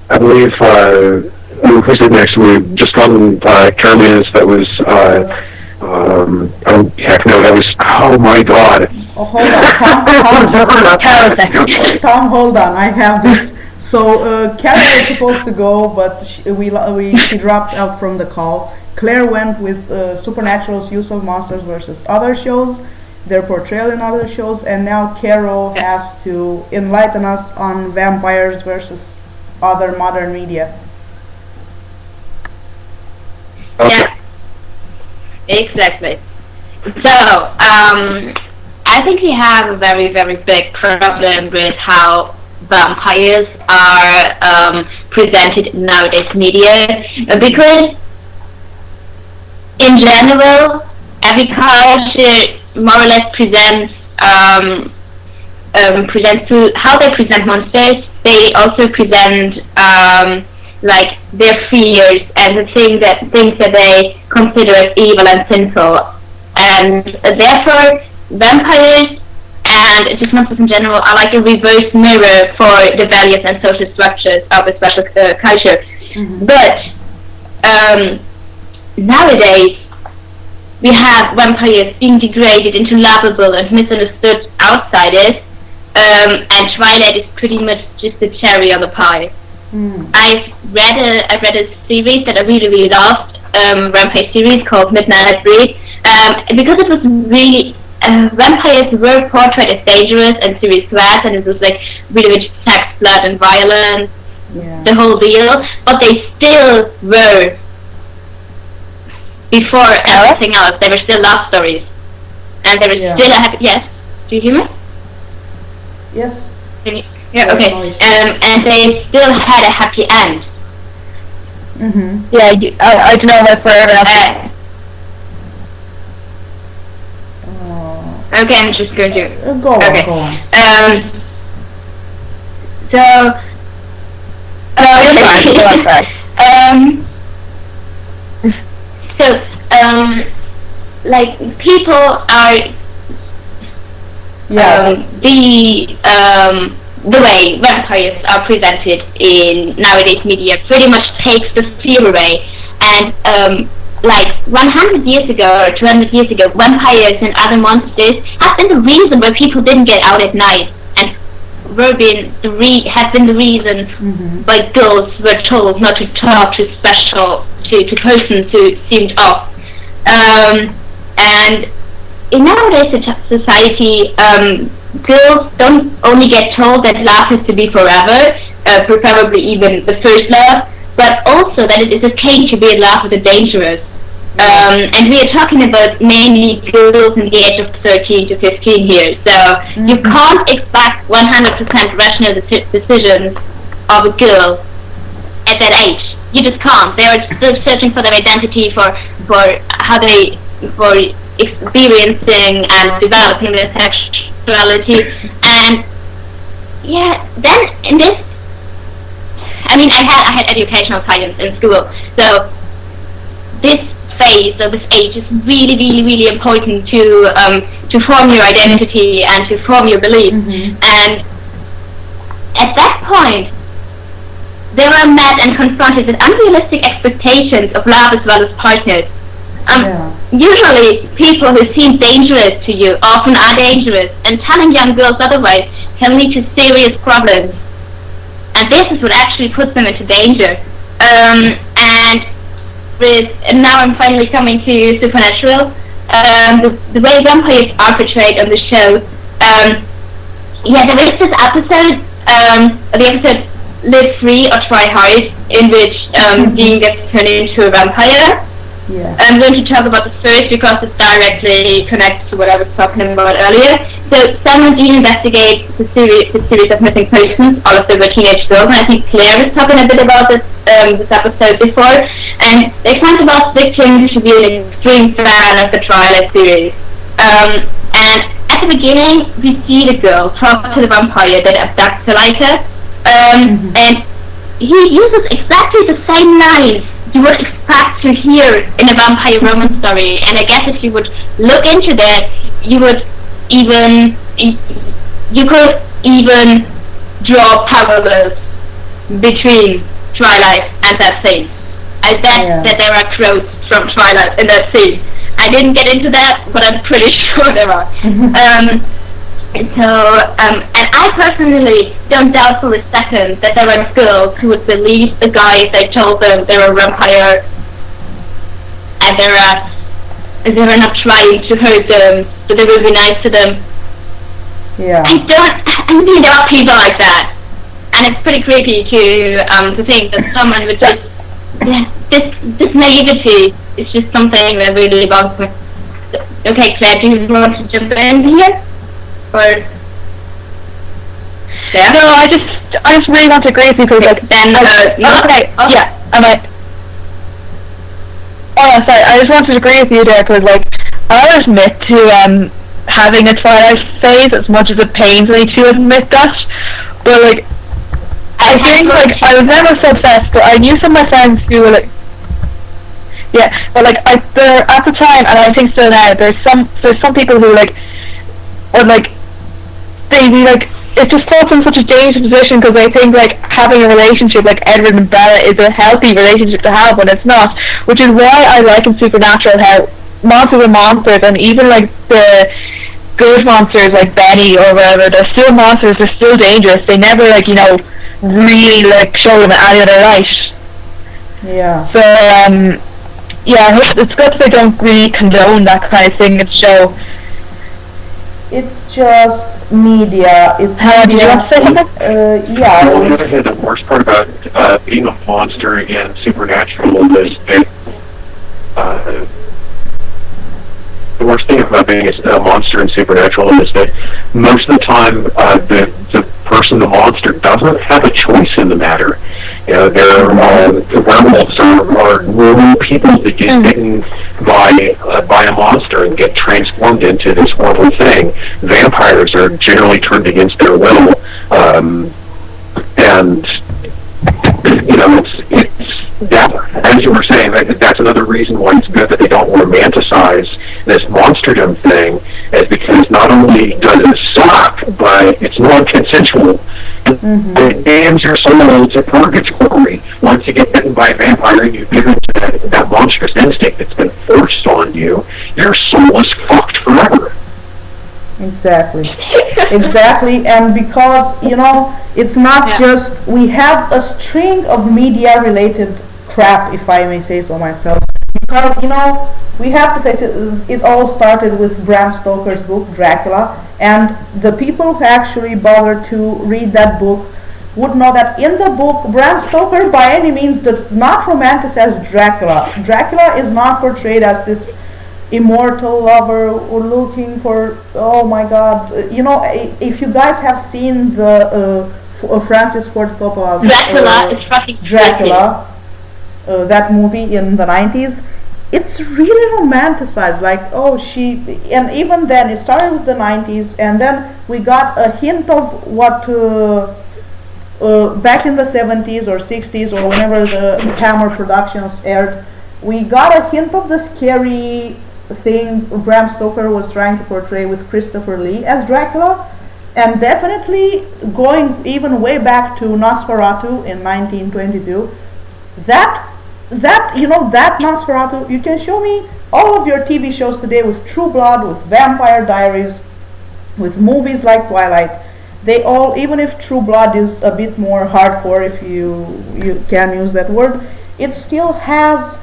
I believe who's it next? We've just gotten comments that was oh heck no, that was, oh my god. oh, hold on, Tom, hold on, I have this. So, Carol was supposed to go, but she dropped out from the call. Claire went with Supernatural's use of monsters versus other shows, their portrayal in other shows, and now Carol has to enlighten us on vampires versus other modern media. Okay. Yeah. Exactly. So, I think we have a very, very big problem with how vampires are presented in nowadays media, because in general, every culture more or less presents to how they present monsters. They also present like their fears and the things that they consider as evil and sinful, and therefore vampires and just monsters in general are like a reverse mirror for the values and social structures of a special culture. Mm-hmm. But nowadays, we have vampires being degraded into lovable and misunderstood outsiders, and Twilight is pretty much just the cherry on the pie. Mm. I've read a series that I really, really loved, vampire series called Midnight Breed, because it was really vampires were portrayed as dangerous and serious threats, and it was like really rich sex, blood, and violence, the whole deal. But they still were. Before everything else, there were still love stories, and there was still a happy. Yes, do you hear me? Yes. Yeah. Okay. And they still had a happy end. Mm-hmm. Yeah, I don't know if forever after. Okay, I'm just going to Go on. So. You're fine. So, like, people are, the way vampires are presented in nowadays media pretty much takes the fear away, and, like, 100 years ago or 200 years ago, vampires and other monsters have been the reason why people didn't get out at night, and have been the reason why girls were told not to talk to to persons who seemed off. And in nowadays society, girls don't only get told that love has to be forever, preferably even the first love, but also that it is okay to be in love with the dangerous. And we are talking about mainly girls in the age of 13 to 15 here, so you can't expect 100% rational decisions of a girl at that age. You just can't. They are still searching for their identity, for experiencing and developing their sexuality, and then in this, I mean, I had educational science in school, so this phase or this age is really, really, really important to form your identity and to form your beliefs, and at that point, they were met and confronted with unrealistic expectations of love as well as partners. Usually, people who seem dangerous to you often are dangerous, and telling young girls otherwise can lead to serious problems. And this is what actually puts them into danger. And now I'm finally coming to Supernatural. The way vampires are portrayed on the show. There is this episode, the episode Live Free or Try Hard, in which Dean gets turned into a vampire, Yeah. I'm going to talk about the first because it's directly connected to what I was talking about earlier. So Sam and Dean investigate the series of missing persons. All of them were teenage girls, and I think Claire was talking a bit about this episode before. And they find about victims to be an extreme fan of the Twilight series. And at the beginning, we see the girl talk to the vampire that abducts Helena, and he uses exactly the same lines you would expect to hear in a vampire romance story. And I guess if you would look into that, you could even draw parallels between Twilight and that scene. I bet that there are quotes from Twilight in that scene. I didn't get into that, but I'm pretty sure there are. And I personally don't doubt for a second that there are girls who would believe the guys that told them they were a vampire, and they were not trying to hurt them, but they will be nice to them. Yeah. I mean, there are people like that, and it's pretty creepy to think that someone would just this naivety is just something that really bugs me. Okay, Claire, do you want to jump in here? Or yeah? No, I just really want to agree with you because I'm like, oh, sorry, I just wanted to agree with you there because I admit to having a Twilight phase as much as it pains me to admit that, but I think I was never so obsessed, but I knew some of my friends who were there at the time, and I think still now, there's some people who it just puts them in such a dangerous position because they think having a relationship like Edward and Bella is a healthy relationship to have when it's not, which is why I like in Supernatural how monsters are monsters, and even the good monsters like Benny or whatever, they're still monsters, they're still dangerous, they never really show them any other light. Yeah. So it's good that they don't really condone that kind of thing in the show. It's just media. It's media. Did you want to say something? Yeah. On the other hand, the worst part about being a monster in Supernatural is that the worst thing about being a monster in Supernatural is that most of the time the person, the monster, doesn't have a choice in the matter. The werewolves are normal people that get bitten by a monster and get transformed into this horrible thing. Vampires are generally turned against their will, and as you were saying, that's another reason why it's good that they don't romanticize this monsterdom thing, is because not only does it suck, but it's non-consensual. It damns your soul to purgatory. Once you get bitten by a vampire and you give into that monstrous instinct that's been forced on you, your soul is fucked forever. Exactly. And because it's not just, we have a string of media related crap, if I may say so myself, because we have to face it. It all started with Bram Stoker's book Dracula, and the people who actually bothered to read that book would know that in the book Bram Stoker by any means does not romanticize Dracula. Dracula is not portrayed as this immortal lover or looking for, oh my god, if you guys have seen the Francis Ford Coppola's Dracula, that movie in the 90s, it's really romanticized, and even then it started with the 90s, and then we got a hint of what back in the 70s or 60s or whenever the Hammer Productions aired, we got a hint of the scary thing Bram Stoker was trying to portray with Christopher Lee as Dracula, and definitely going even way back to Nosferatu in 1922. That Nosferatu, you can show me all of your TV shows today with True Blood, with Vampire Diaries, with movies like Twilight. They all, even if True Blood is a bit more hardcore, if you can use that word, it still has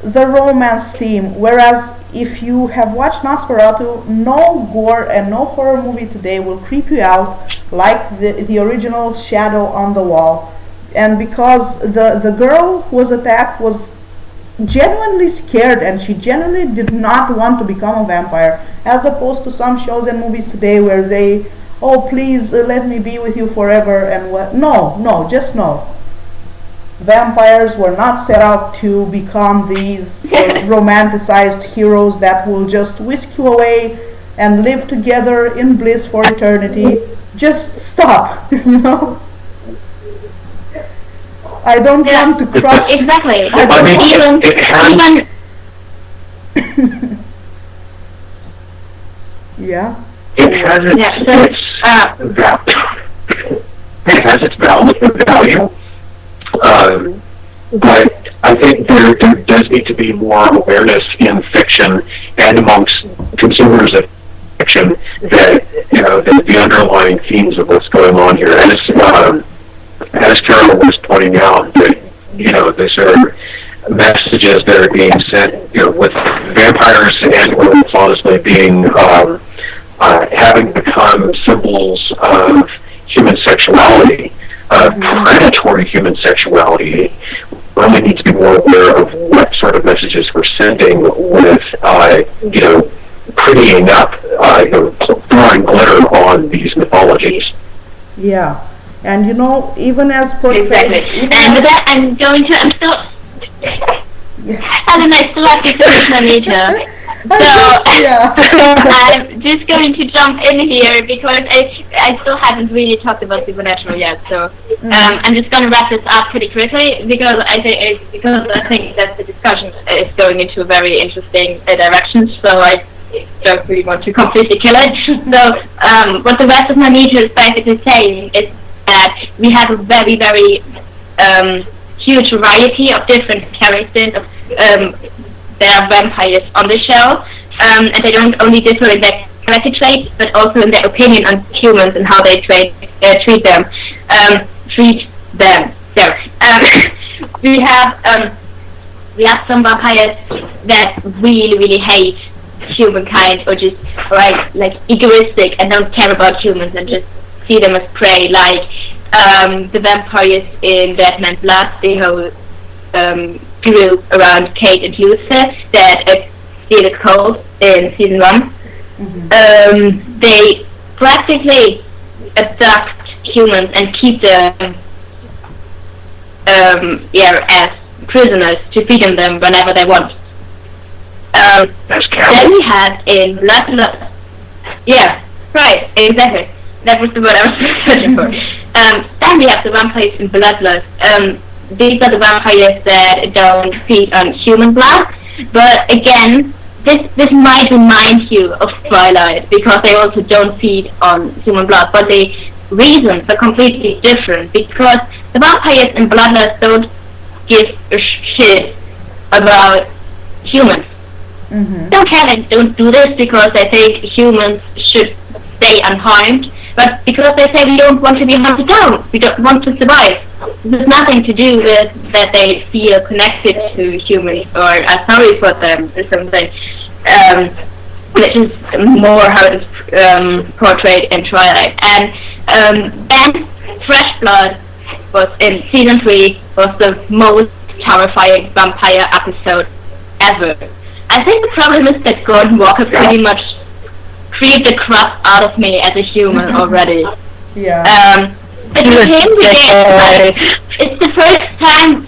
the romance theme, whereas if you have watched Nosferatu, no gore and no horror movie today will creep you out like the original Shadow on the Wall. And because the girl who was attacked was genuinely scared, and she genuinely did not want to become a vampire, as opposed to some shows and movies today where they, oh please let me be with you forever and what. No, just no. Vampires were not set out to become these romanticized heroes that will just whisk you away and live together in bliss for eternity. Just stop, you know? I don't want to crush. Exactly. Yeah. It has its value. But I think there does need to be more awareness in fiction and amongst consumers of fiction that, you know, that the underlying themes of what's going on here. As Carol was pointing out, that, you know, these are messages that are being sent, you know, with vampires and werewolves honestly being having become symbols of human sexuality, predatory human sexuality. We really need to be more aware of what sort of messages we're sending with, you know, prettying up, you know, throwing glitter on these mythologies. Yeah, and you know, even as portrayed. Exactly. And with that, I'm still. Helena, I still have to finish my meter. So I'm just going to jump in here because I still haven't really talked about Supernatural yet. So I'm just going to wrap this up pretty quickly because I think that the discussion is going into a very interesting direction. So I don't really want to completely kill it. So what the rest of my meter is basically saying is that we have a very, very huge variety of different characters. There are vampires on the show, and they don't only differ in their character traits, but also in their opinion on humans and how they treat them. So we have some vampires that really, really hate humankind, or just like egoistic and don't care about humans and just see them as prey, like the vampires in Dead Man's Blood, the whole group around Kate and Luce that steal a cold in season 1. They practically abduct humans and keep them as prisoners to feed on them whenever they want. Then we have in Bloodlust. Yeah, right, exactly. That was the word I was searching for. Then we have the vampires in Bloodlust. These are the vampires that don't feed on human blood, but again, this might remind you of Twilight because they also don't feed on human blood, but the reasons are completely different because the vampires in Bloodlust don't give a shit about humans. Don't care, they don't do this because they think humans should stay unharmed, but because they say we don't want to be hunted down, we don't want to survive. There's nothing to do with that they feel connected to humans or are sorry for them or something, which is more how it is portrayed in Twilight. And then Fresh Blood was in season 3 was the most terrifying vampire episode ever. I think the problem is that Gordon Walker pretty much creeped the crap out of me as a human already. But it's the first time,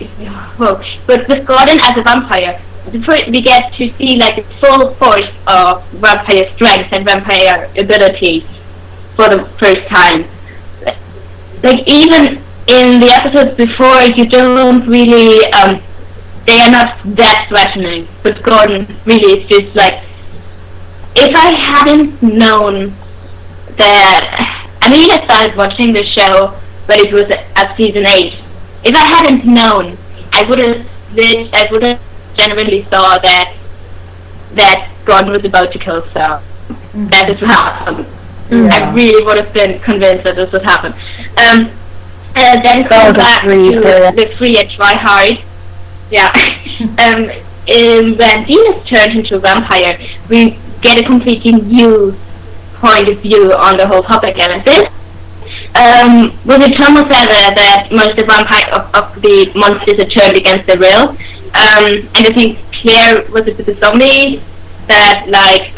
but with Gordon as a vampire, we get to see like the full force of vampire strength and vampire abilities for the first time. Like even in the episodes before, you don't really, they are not that threatening, but Gordon really is just like, if I hadn't known that, I started watching the show when it was at season 8. If I hadn't known, I would have genuinely thought that Gordon was about to kill Sal. That is what happened. I really would have been convinced that this would happen. Then come back to the Free and Try Hard. Yeah. When Dean is turned into a vampire, we get a completely new point of view on the whole topic, and this was a Thomas said that most of the vampire of the monsters are turned against the will. And I think Claire was it with the zombies that like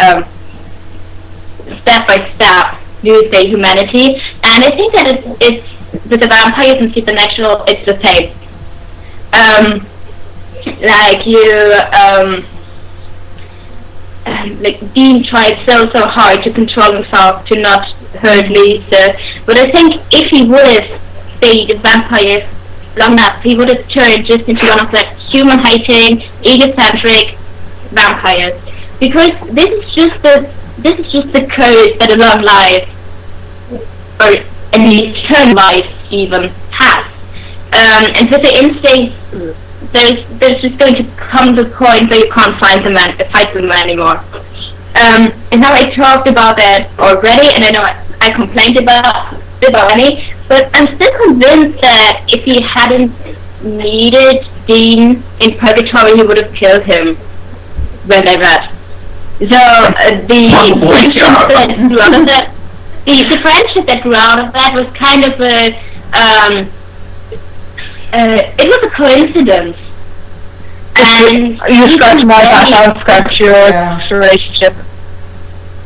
step by step lose their humanity, and I think that it's with the vampires and supernatural, it's the same. Like like Dean tried so hard to control himself to not hurt Lisa, but I think if he would have stayed a vampire long enough, he would have turned just into one of the human-hating, egocentric vampires. Because this is just the curse that a long life, or an eternal life even, has. And with the instinct, there's just going to come the point where you can't fight them anymore. And now I talked about that already, and I know I complained about any, but I'm still convinced that if he hadn't needed Dean in purgatory, he would have killed him when they met. So the friendship that grew out of that was kind of it was a coincidence. And you scratch my back, I'll scratch your relationship.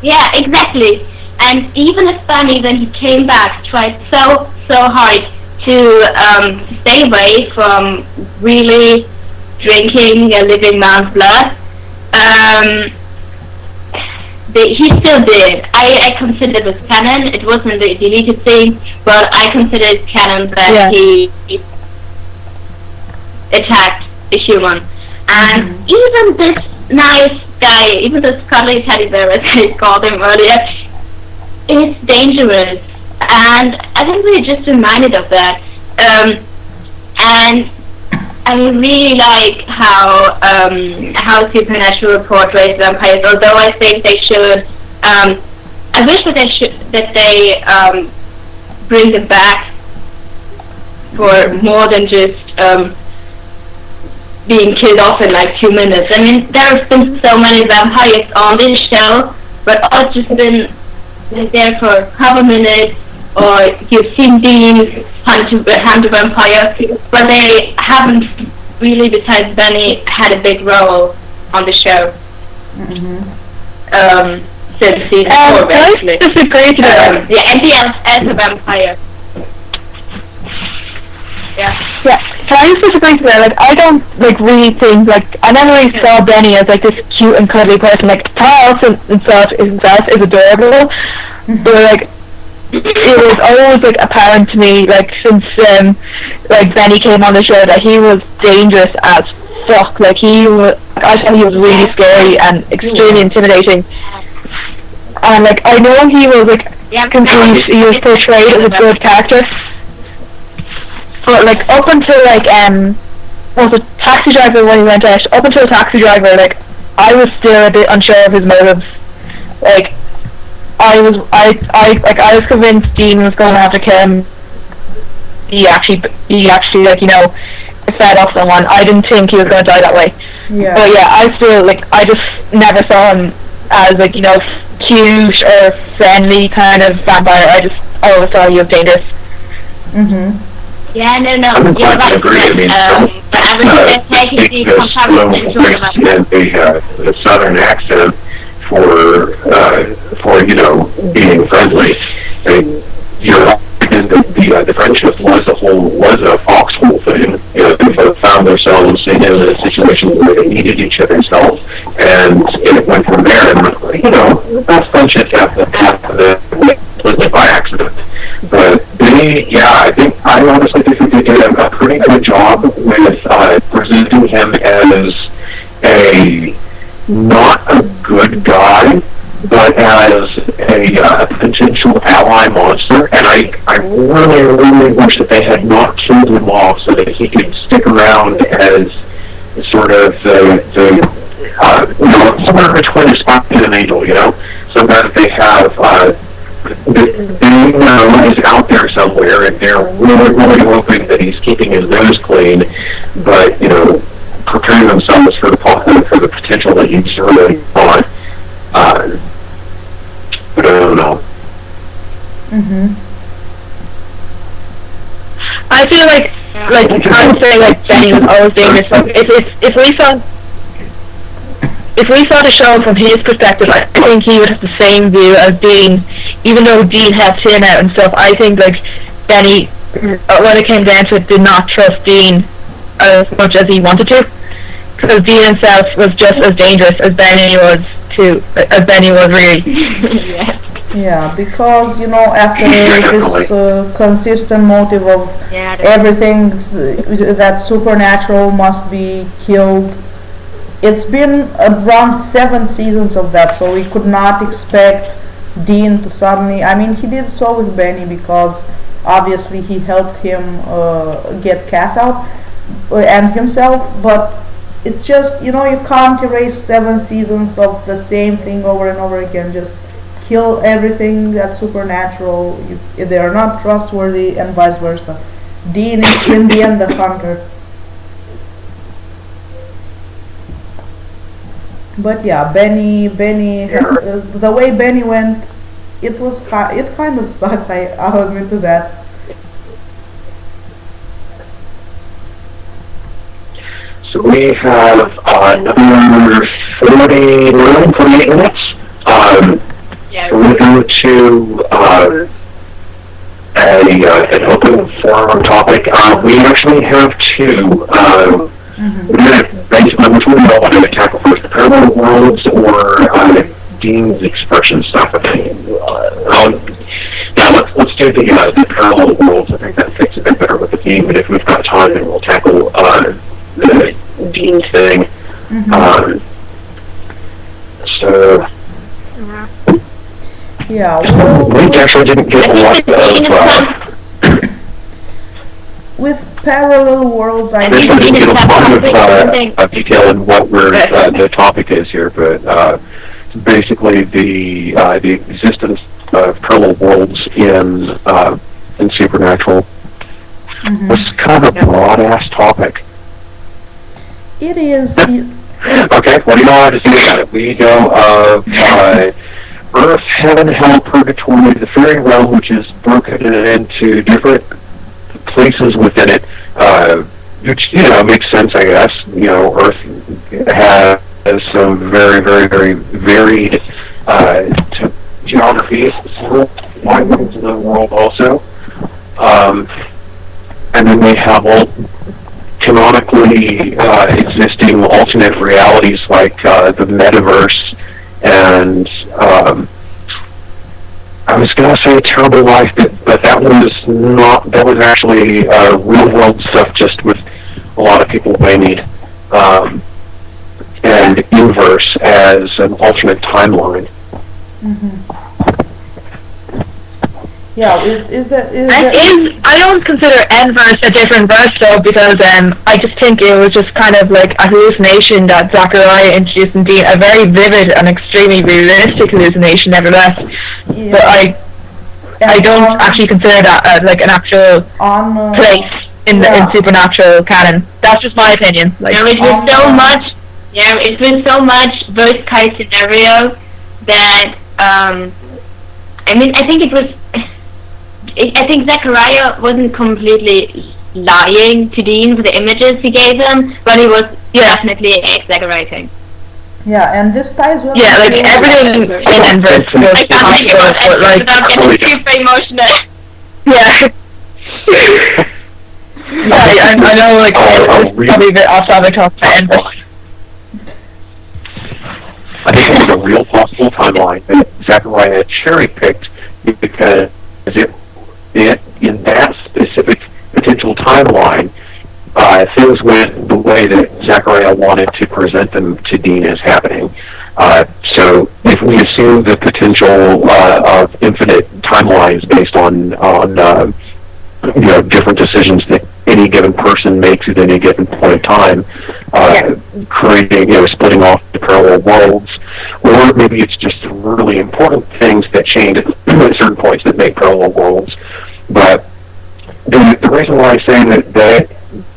Yeah, exactly. And even if Bunny, when he came back, tried so hard to stay away from really drinking a living man's blood, he still did. I consider it was canon. It wasn't the deleted scene, but I consider it canon that he attacked a human. And even this nice guy, even this cuddly teddy bear, as I called him earlier, is dangerous. And I think we're just reminded of that. And I really like how Supernatural portrays vampires. Although I think they should, I wish that they bring them back for more than just being killed off in like 2 minutes. I mean, there have been so many vampires on this show, but all it's just been there for half a minute, or you've seen Dean hunt a vampire, but they haven't really, besides Benny, had a big role on the show. Since season 4, basically. I disagree to that. Yeah, and he as a vampire. Yeah. Can I just disagree to that? Like, I don't really think, I never really saw Benny as this cute and cuddly person. Charles himself is adorable, but it was always apparent to me since Benny came on the show that he was dangerous as fuck. I thought he was really scary and extremely intimidating. And I know he was he was portrayed as a good character. But up until was a taxi driver when he went out. Up until Taxi Driver, I was still a bit unsure of his motives. I was convinced Dean was going to have to kill him. He actually fed off someone. I didn't think he was going to die that way. Yeah. But yeah, I still I just never saw him as cute or friendly kind of vampire. I just always thought he was dangerous. Yeah, no, you're right. Agree. I mean, but I was just taking the comparison the southern accent for being friendly. And the friendship was a foxhole thing. They both found themselves in a situation where they needed each other's help, and it went from there. And that's friendship happen completely by accident. But I honestly think they did a pretty good job with presenting him as not a good guy, but as a potential ally monster. And I really wish that they had not killed him off so that he could stick around as sort of somewhere between a spot and an angel, so that they have they know he's out there somewhere, and they're really hoping that he's keeping his nose clean, but preparing themselves for the potential that he's really on. But I don't know. I feel like I'm saying like Benny was always dangerous. Like if we saw the show from his perspective, I think he would have the same view as Dean. Even though Dean had Tin out and stuff, I think like Benny, when it came down to it, did not trust Dean as much as he wanted to, because Dean himself was just as dangerous as Benny was really. Yeah. Yeah, because after this consistent motive of everything that supernatural must be killed, it's been around 7 seasons of that, so we could not expect Dean to suddenly. I mean, he did so with Benny because obviously he helped him get cast out and himself, but it's just you can't erase 7 seasons of the same thing over and over again. Just kill everything that's supernatural. They are not trustworthy, and vice versa. Dean is in the end the hunter. But yeah, Benny, the way Benny went, it kind of sucked. I'll admit to that. So we have another 48 minutes. We're going to an open forum topic. We actually have 2. Basically, which one do you want to tackle first? The parallel worlds or Dean's expression stuff? Now let's do the parallel worlds. I think that fits a bit better with the theme. But if we've got time, then we'll tackle the Dean thing. So. Yeah, we actually didn't get a lot with parallel worlds, I didn't get a lot of detail in what the topic is here, but basically the existence of parallel worlds in Supernatural was kind of a broad-ass topic. It is. Okay, what do you know how to say about it? We go of Earth, Heaven, Hell, Purgatory, the fairy realm, which is broken into different places within it, which makes sense, I guess. Earth has some very, very, very varied geography, several islands in the world also, and then we have all canonically existing alternate realities like the metaverse and I was going to say Terrible Life, but that was actually real world stuff, just with a lot of people they need, and Inverse as an alternate timeline. Yeah, I don't consider N-verse a different verse though, because I just think it was just kind of like a hallucination that Zachariah introduced in Dean, a very vivid and extremely realistic hallucination nevertheless. Yeah. But I don't actually consider that like an actual place in Supernatural canon. That's just my opinion. Like, it's been so much worst case scenario that I think Zachariah wasn't completely lying to Dean for the images he gave him, but he was definitely exaggerating. Yeah, and this ties with like everything in Inverse was I can't think about it without getting super emotional. Yeah. I know, like, it's probably a bit off topic talking about Inverse. I think it was a real possible timeline that Zachariah cherry-picked because in that specific potential timeline, things went the way that Zachariah wanted to present them to Dean as happening. So if we assume the potential of infinite timelines based on different decisions that any given person makes at any given point in time, creating, splitting off the parallel worlds, or maybe it's just really important things that change at certain points that make parallel worlds. But the reason why I say that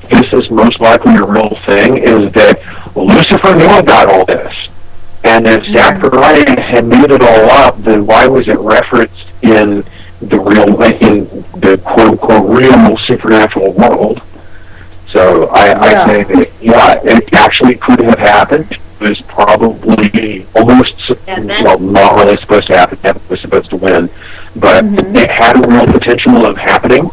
this is most likely a real thing is that Lucifer knew about all this. And if Zachariah had made it all up, then why was it referenced in the quote-unquote real supernatural world? So I say that, yeah, it actually could have happened. It was probably almost, well, not really supposed to happen. It was supposed to win. But it had a real potential of happening.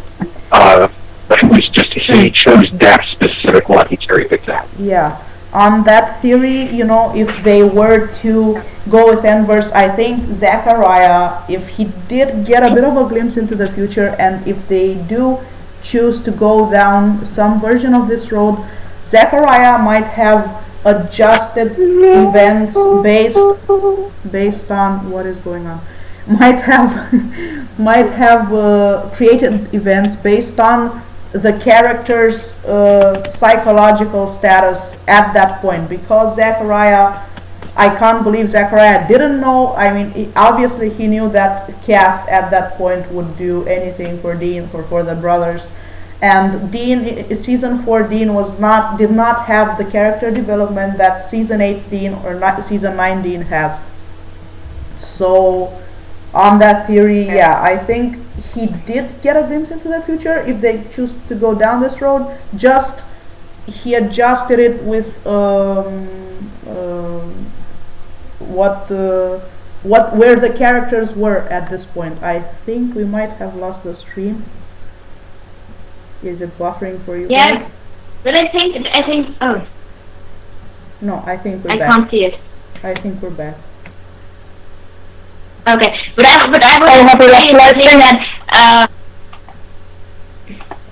But it was just, he chose that specific one. He cherry-picked that. Yeah. On that theory, if they were to go with Inverse, I think Zachariah, if he did get a bit of a glimpse into the future, and if they do choose to go down some version of this road, Zachariah might have adjusted events based on what is going on. Might have created events based on the character's psychological status at that point, because Zachariah, I can't believe Zachariah didn't know. I mean, obviously he knew that Cass at that point would do anything for Dean, for the brothers, and Dean, season 4 Dean did not have the character development that season 8 Dean or season 9 Dean has. So on that theory, yeah, I think he did get a glimpse into the future. If they choose to go down this road, just he adjusted it with where the characters were at this point. I think we might have lost the stream. Is it buffering for you guys? Yeah, but I think. Oh. No, I think we're back. I can't see it. I think we're back. Okay, but I was saying that.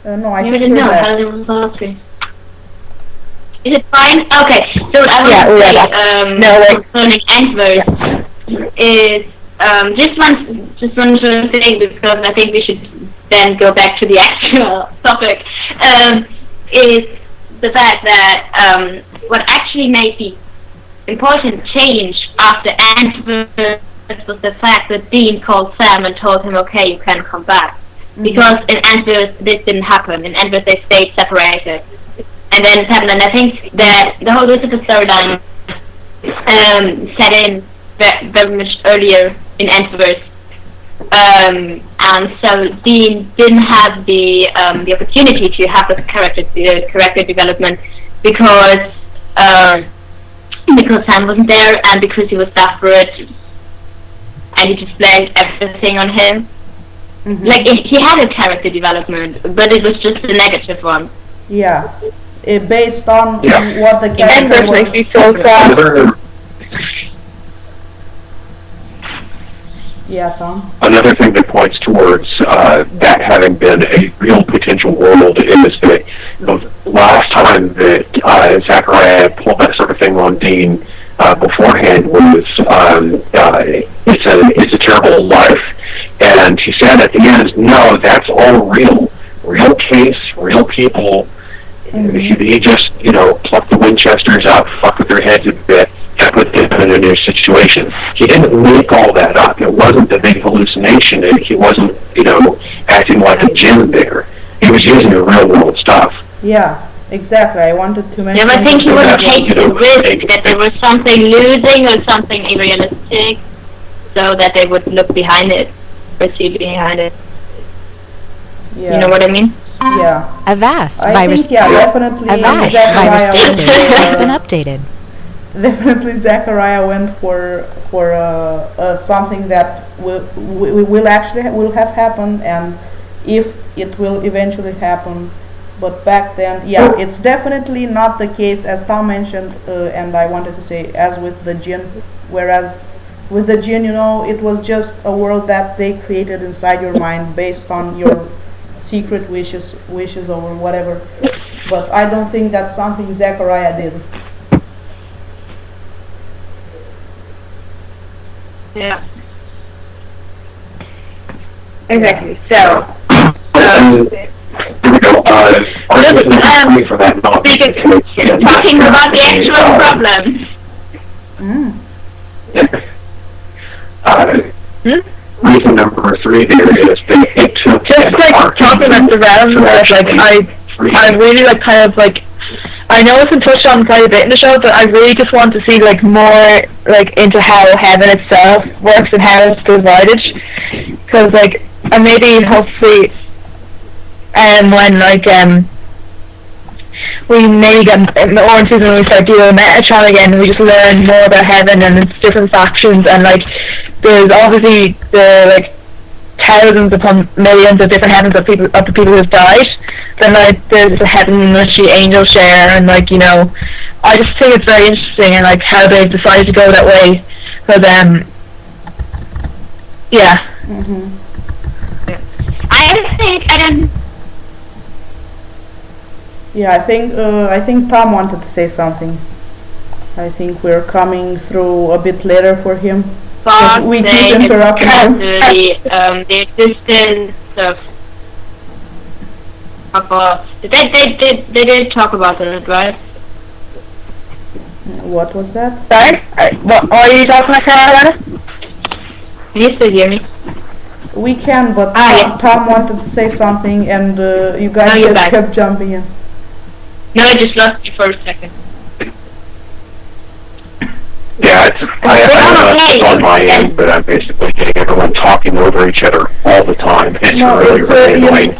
No, I think we're back. How was asking. Is it fine? Okay, so what I was saying, concerning Antwerp is just one thing, because I think we should then go back to the actual topic. Is the fact that what actually made the important change after Antwerp was the fact that Dean called Sam and told him, okay, you can come back. Because in Antwerp this didn't happen. In Antwerp they stayed separated. And then it happened, and I think that the whole Lucifer storyline set in very much earlier in Antwerp. And so Dean didn't have the opportunity to have the character development because Sam wasn't there, and because he was desperate, and he just blamed everything on him. Like, he had a character development, but it was just a negative one. Yeah, based on what the character makes me so sad. Yeah, Tom? Another thing that points towards that having been a real potential world is that the last time that Zachariah pulled that sort of thing on Dean beforehand was it's a terrible life. And he said at the end, no, that's all real case, real people. He just, plucked the Winchesters out, fucked with their heads a bit, and put them in a new situation. He didn't make all that up. It wasn't a big hallucination. He wasn't, acting like a djinn there. He was using the real world stuff. Yeah, exactly. I wanted to mention. Yeah, but I think he would take the risk that there was something losing or something unrealistic, so that they would look behind it, or see behind it. Yeah. You know what I mean? Yeah. Avast virus. Definitely. Avast virus database has been updated. Definitely, Zachariah went for something that will have happened, and if it will eventually happen. But back then, it's definitely not the case, as Tom mentioned, and I wanted to say, as with the Jinn. Whereas with the Jinn, it was just a world that they created inside your mind based on your secret wishes or whatever. But I don't think that's something Zachariah did. Yeah. Exactly. So. Talking about the actual problem. Reason number 3 there is that it took just like talking about the realm, I really I know it's been touched on quite a bit in the show, but I really just want to see more into how heaven itself works and how it's divided, because and maybe hopefully when we maybe get in the orange season when we start doing Metatron again, and we just learn more about heaven and its different factions, and like there's obviously the like thousands upon millions of different heavens of the people who've died. Then like there's the heaven in which the angels share, and like I just think it's very interesting and like how they've decided to go that way for them. Yeah. Mm-hmm. I don't. Yeah, I think Tom wanted to say something. I think we're coming through a bit later for him. We keep interrupting him. The existence of they did talk about it, right? What was that? Sorry? What are you talking about, Helena? Can you still hear me? We can, but yeah. Tom wanted to say something, and you guys just back. kept jumping in. No, I just lost you for a second. Yeah, I don't know if it's on my end, but I'm basically getting everyone talking over each other all the time. It's really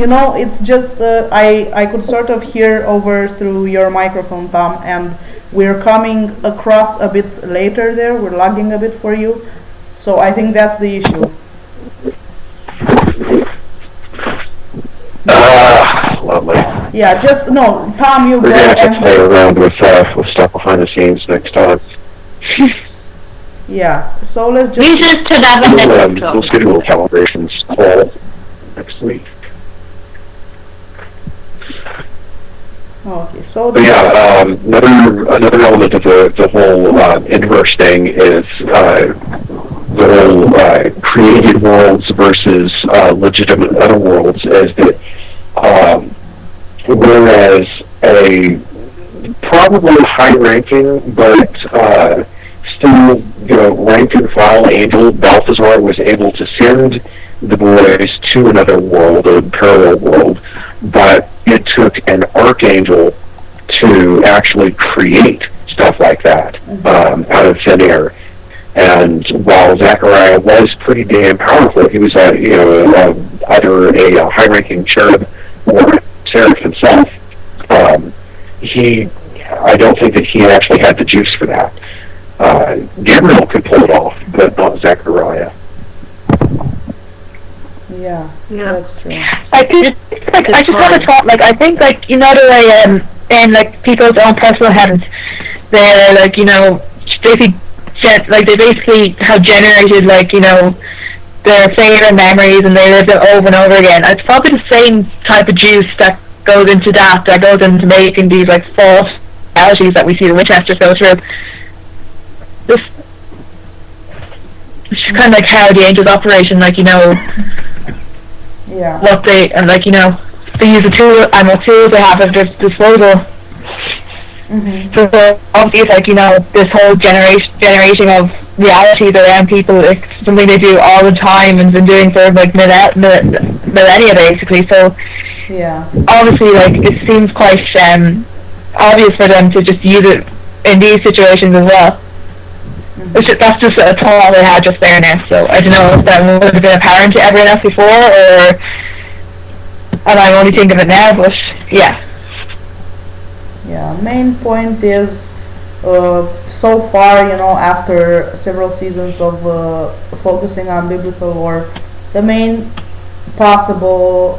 annoying. It's just I could sort of hear over through your microphone, Tom, and we're coming across a bit later there. We're lagging a bit for you, so I think that's the issue. Lovely. Yeah, just no, Tom. You We're go gonna have and to play around with stuff behind the scenes next time. yeah. So let's just. We just to have a We'll schedule a calibrations call next week. Okay, so. But yeah, another element of the whole inverse thing is the whole created worlds versus legitimate other worlds. Is that whereas a probably high-ranking but still rank and file angel Balthazar was able to send the boys to another world, a parallel world, but it took an archangel to actually create stuff like that out of thin air. And while Zechariah was pretty damn powerful, he was either a high-ranking cherub or a seraph himself. I don't think that he actually had the juice for that. Gabriel could pull it off, but not Zechariah. Yeah, that's true. I just want to talk, I think, the way, in, people's own personal heavens, they're, they basically have generated, their favorite memories, and they live them over and over again. It's probably the same type of juice that goes into that goes into making these, false realities that we see the Winchesters go through. It's just kind of how the angels operate, and yeah. what they, and they use the tools they have at their disposal. Mm-hmm. So obviously it's this whole generating of realities around people. It's something they do all the time and been doing for millennia basically. So yeah, obviously it seems quite obvious for them to just use it in these situations as well. Mm-hmm. That's just a thought I had just there now. So I don't know if that would have been apparent to everyone else before, and I'm only thinking of it now. But yeah. Yeah, main point is, so far, after several seasons of focusing on biblical lore, the main possible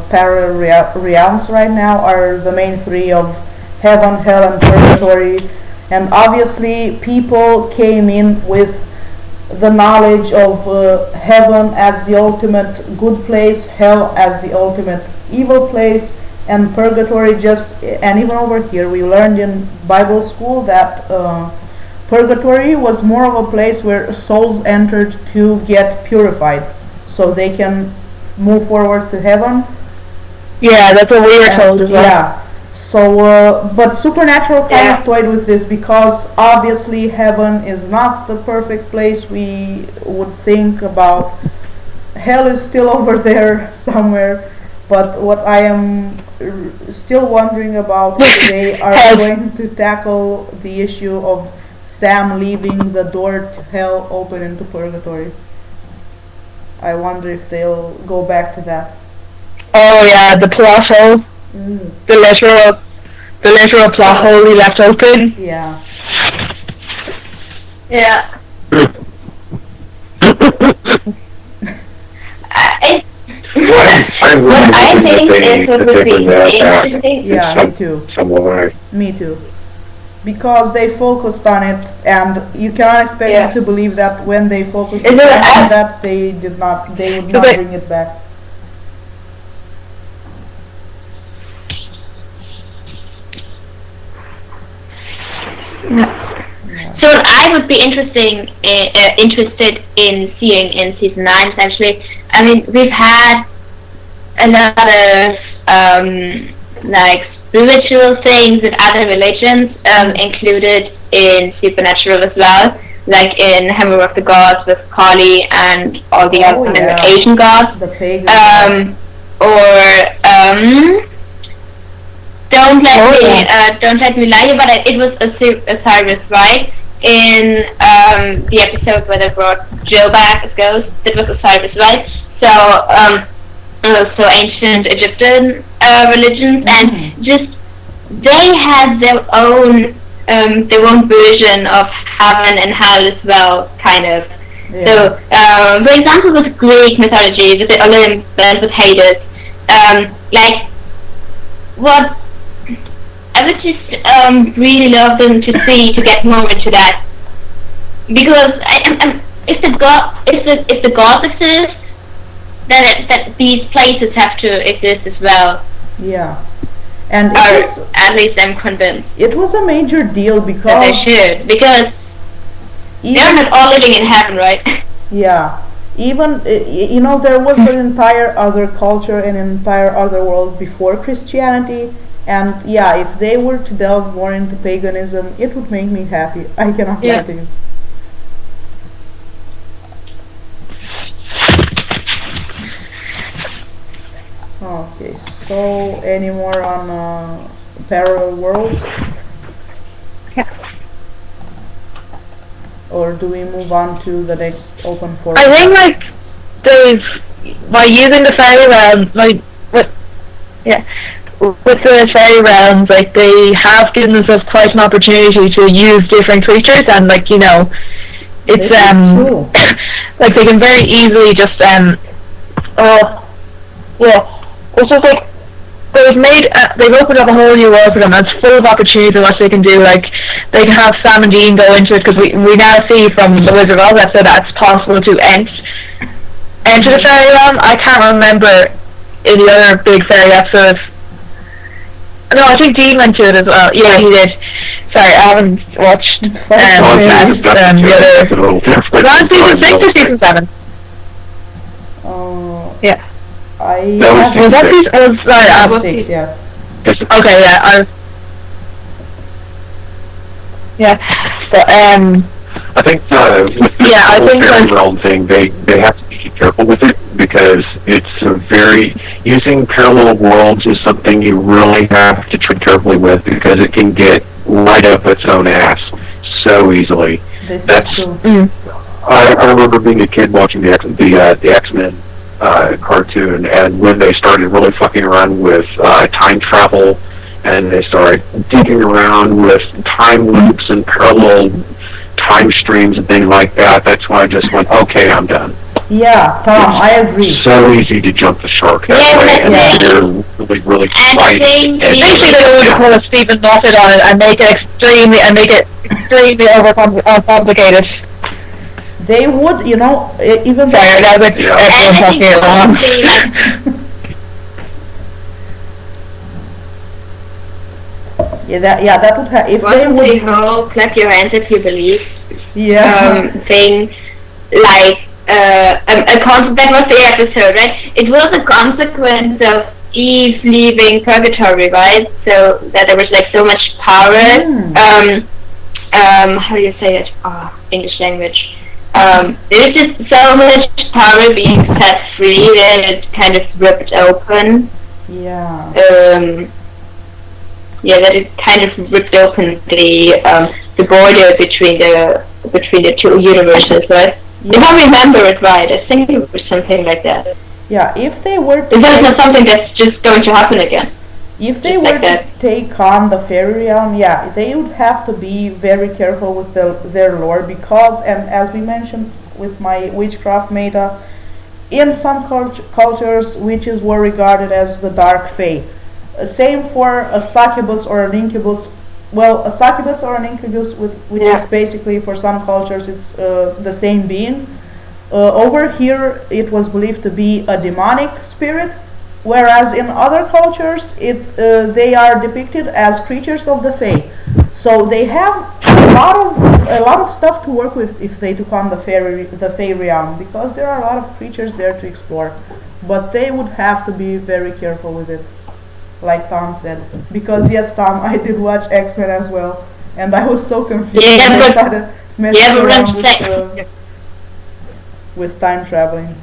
parallel realms right now are the main three of heaven, hell, and purgatory. And obviously, people came in with the knowledge of heaven as the ultimate good place, hell as the ultimate evil place, and purgatory and even over here we learned in Bible school that purgatory was more of a place where souls entered to get purified so they can move forward to heaven. Yeah, that's what we were told as well. Yeah, so but Supernatural kind of toyed with this because obviously heaven is not the perfect place we would think about. Hell is still over there somewhere. But what I am still wondering about is they are going to tackle the issue of Sam leaving the door to hell open into purgatory. I wonder if they'll go back to that. Oh yeah, the plot hole. The literal. the literal plot hole he left open. Yeah. Yeah. What I think is what would be interesting. Yeah, me too. Me too. Because they focused on it, and you cannot expect me to believe that when they focused on that, they would not bring it back. So what I would be interested in seeing in season 9 is actually, I mean, we've had a lot of like spiritual things with other religions included in Supernatural as well, like in Hammer of the Gods with Kali and all the other Asian gods, the pagan gods. Or don't let me lie, but it was Osiris, right? In the episode where they brought Jill back as Ghost, it was Osiris, right? So ancient Egyptian religions, and just they had their own version of heaven and hell as well, kind of. Yeah. So, for example, with Greek mythology, with the Olympus, with Hades, like what I would just really love them to get more into that, because if the gods exist, that these places have to exist as well. Yeah, and at least I'm convinced it was a major deal because that they should, because they're not all living in heaven, right? Yeah, even there was an entire other culture and an entire other world before Christianity. And if they were to delve more into paganism, it would make me happy. I cannot lie to you. Okay, so any more on parallel worlds? Yeah. Or do we move on to the next open forum? I think by using the fairy realm, with the fairy realms, like they have given themselves quite an opportunity to use different creatures, and it's like they can very easily just it's just like they've opened up a whole new world for them, and it's full of opportunities and what they can do. Like they can have Sam and Dean go into it, because we now see from the Wizard of Oz episode that it's possible to enter the fairy realm. I can't remember in the other big fairy episodes. No, I think Dean went to it as well. Yeah, he did. Sorry, I haven't watched the other. Was that season 6 or season 7? Yeah. Was that season? Oh, sorry, 6. Yeah. Okay, yeah. But I think with the whole fairy realm thing, they have to be careful with it, because it's using parallel worlds is something you really have to tread carefully with, because it can get right up its own ass so easily. That's true. I remember being a kid watching the X-Men cartoon, and when they started really fucking around with time travel, and they started digging around with time loops and parallel time streams and things like that, that's when I just went, okay, I'm done. Yeah, Tom, I agree. So easy to jump the shark that way, and they're really fighting. Basically, they would pull a Stephen Moffat on it and make it extremely overcomplicated. They would, even sorry, that was everyone talking along. that would have. If they would, the whole clap your hands if you believe. Thing, like that was the episode, right? It was a consequence of Eve leaving purgatory, right? So that there was like so much power. How do you say it? English language. There was just so much power being set free that it kind of ripped open. That it kind of ripped open the border between the two universes, right? If I remember it right, I think it was something like that. Yeah, if they were to... Is that not something that's just going to happen again? If they Just were like to that. take on the fairy realm, yeah, they would have to be very careful with their lore because, and as we mentioned with my witchcraft meta, in some cultures, witches were regarded as the dark fae. Same for a succubus or an incubus. Well, a succubus or an incubus, which Yeah. is basically for some cultures it's the same being. Over here, it was believed to be a demonic spirit, whereas in other cultures, they are depicted as creatures of the fae. So they have a lot of stuff to work with if they took on the fae realm, because there are a lot of creatures there to explore. But they would have to be very careful with it, like Tom said. Because yes, Tom, I did watch X-Men as well, and I was so confused Yeah, when I but- started messing Yeah, but around when with time traveling.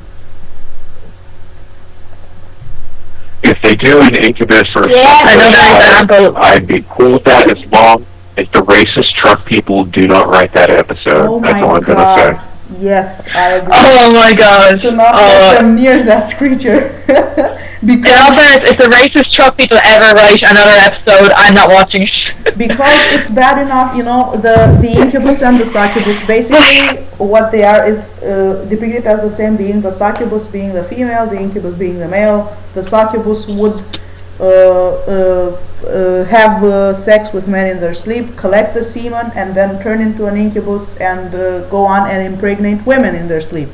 If they do an incubus or Yeah, something, another example. I'd be cool with that as long as the racist truck people do not write that episode. Oh That's my all I'm god. gonna say. Yes, I agree. Oh my gosh. Do not let them near that creature. In all because fairness, if the racist truck people ever write another episode, I'm not watching it. because it's bad enough, the incubus and the succubus, basically what they are is depicted as the same being, the succubus being the female, the incubus being the male. The succubus would have sex with men in their sleep, collect the semen, and then turn into an incubus and go on and impregnate women in their sleep.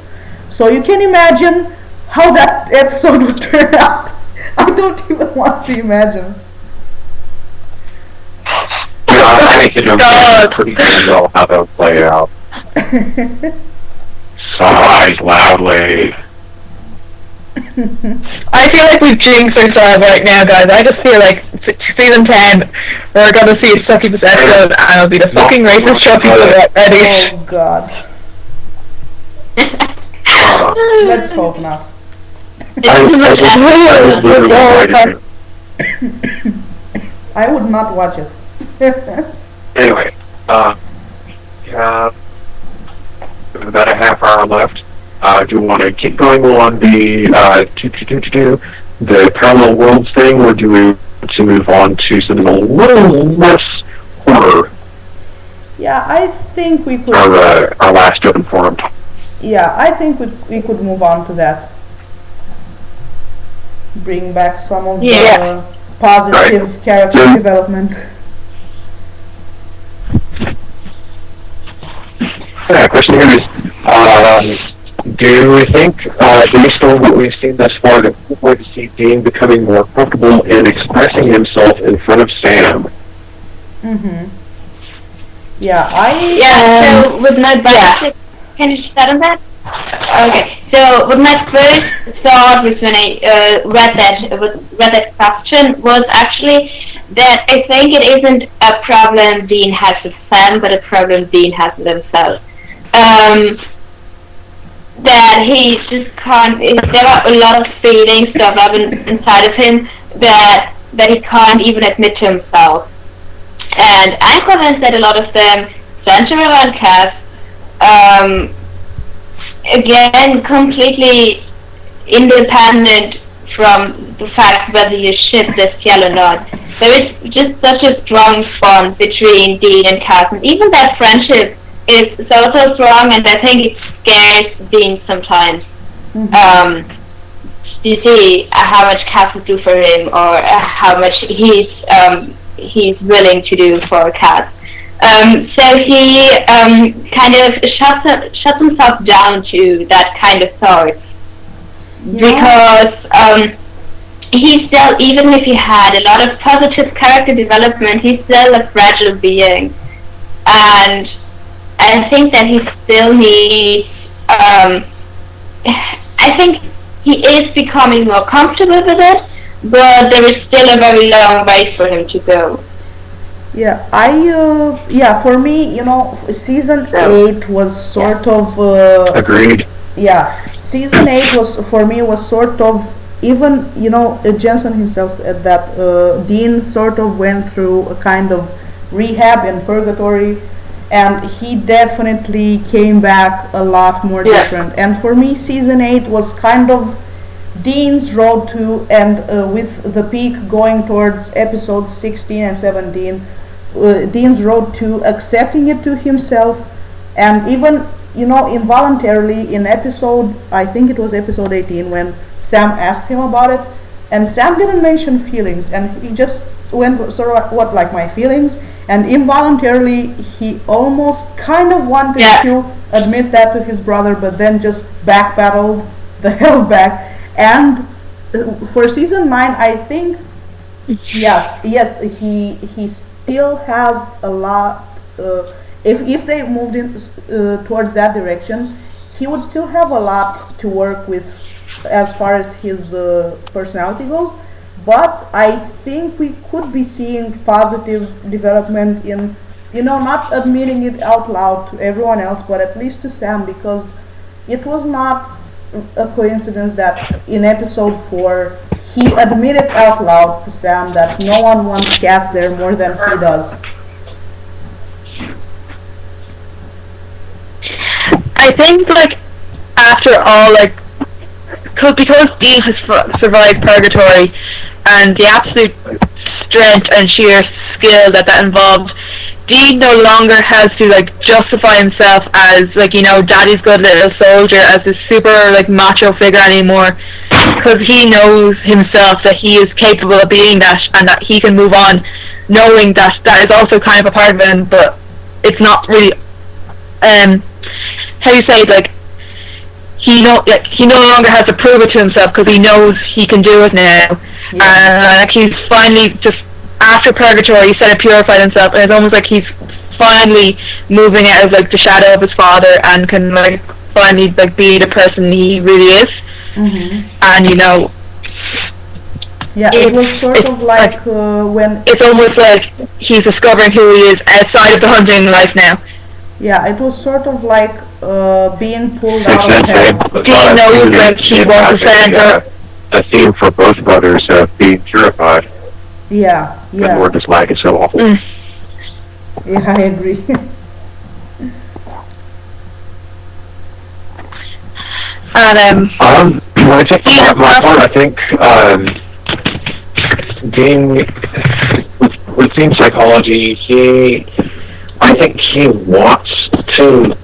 So you can imagine how that episode would turn out. I don't even want to imagine. I think it'll be pretty damn well how they'll play out. Sighs loudly. I feel like we've jinxed ourselves right now, guys. I just feel like season 10, we're gonna see a succubus episode, and it'll be the fucking racist truck people get ready. Oh god. Let's hope not. I was literally writing I would not watch it. Anyway, have about a half hour left. Do you want to keep going on the the parallel worlds thing, or do we want to move on to something a little less horror? Yeah, I think we could. Our last open forum. Yeah, I think we could move on to that. Bring back some of the positive character development. Yeah, question here is, do we think, based on what we've seen thus far, that we're going to see Dean becoming more comfortable in expressing himself in front of Sam? Mm-hmm. Yeah, so with my budget, can you start on that? Okay, so what my first thought was when I read that question was actually that I think it isn't a problem Dean has with Sam, but a problem Dean has with himself. That he just can't. There are a lot of feelings that are inside of him that he can't even admit to himself. And I'm convinced that a lot of them center around Cass. Again, completely independent from the fact whether you ship this yell or not. There is just such a strong bond between Dean and Cass, and even that friendship is so strong, and I think it scares Dean sometimes. Mm-hmm. You see how much Cass would do for him, or how much he's willing to do for Cass. So he kind of shuts himself down to that kind of thought. Because he's still, even if he had a lot of positive character development, he's still a fragile being. And I think that he still needs, I think he is becoming more comfortable with it, but there is still a very long way for him to go. Yeah, for me, season 8 was sort of... Agreed. Yeah, season 8 was sort of, even, Jensen himself said that Dean sort of went through a kind of rehab in purgatory, and he definitely came back a lot more different. And for me, season 8 was kind of Dean's road to, and with the peak going towards episodes 16 and 17, Dean's road to accepting it to himself, and even, involuntarily in episode, I think it was episode 18, when Sam asked him about it, and Sam didn't mention feelings, and he just went, what, like my feelings, and involuntarily he almost kind of wanted to admit that to his brother, but then just backpedaled the hell back. And for season 9, I think, yes, he still has a lot. If they moved in towards that direction, he would still have a lot to work with as far as his personality goes. But I think we could be seeing positive development in, not admitting it out loud to everyone else, but at least to Sam, because it was not a coincidence that in episode 4 he admitted out loud to Sam that no one wants Cass there more than he does. I think, after all, because Dean has survived purgatory, and the absolute strength and sheer skill that involved, Dean no longer has to justify himself as daddy's good little soldier, as this super macho figure anymore, because he knows himself that he is capable of being that, and that he can move on knowing that that is also kind of a part of him, but it's not really how you say he no longer has to prove it to himself, because he knows he can do it now. He's finally, just after purgatory, he said it purified himself, and it's almost like he's finally moving out of the shadow of his father, and can finally be the person he really is. And it was sort of when it's almost like he's discovering who he is outside of the hunting life now. Yeah, it was sort of being pulled out of him. Dean knows that he wants to send her. A theme for both brothers of being purified. Yeah. The word dislike is so awful. Yeah, I agree. And I take my part. I think Dean, with Dean's psychology, I think he wants to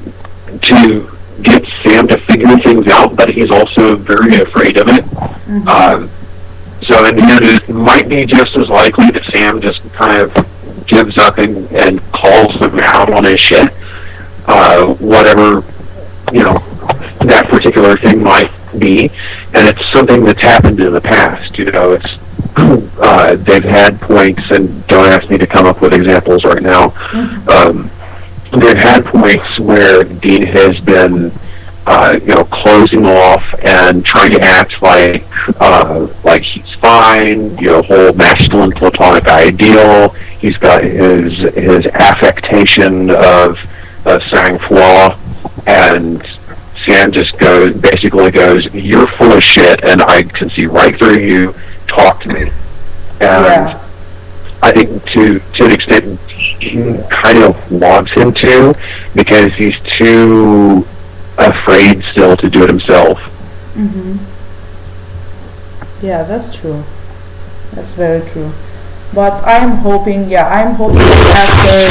get Sam to figure things out, but he's also very afraid of it. So in the end, it might be just as likely that Sam just kind of gives up and calls him out on his shit, whatever that particular thing might be, and it's something that's happened in the past. It's they've had points, and don't ask me to come up with examples right now. They've had points where Dean has been, closing off and trying to act like he's fine. Whole masculine platonic ideal. He's got his affectation of sang-froid, and Sam just basically goes, "You're full of shit, and I can see right through you. Talk to me." And I think to an extent, he kind of wants him to, because he's too afraid still to do it himself. Yeah, that's true. That's very true. But I'm hoping after.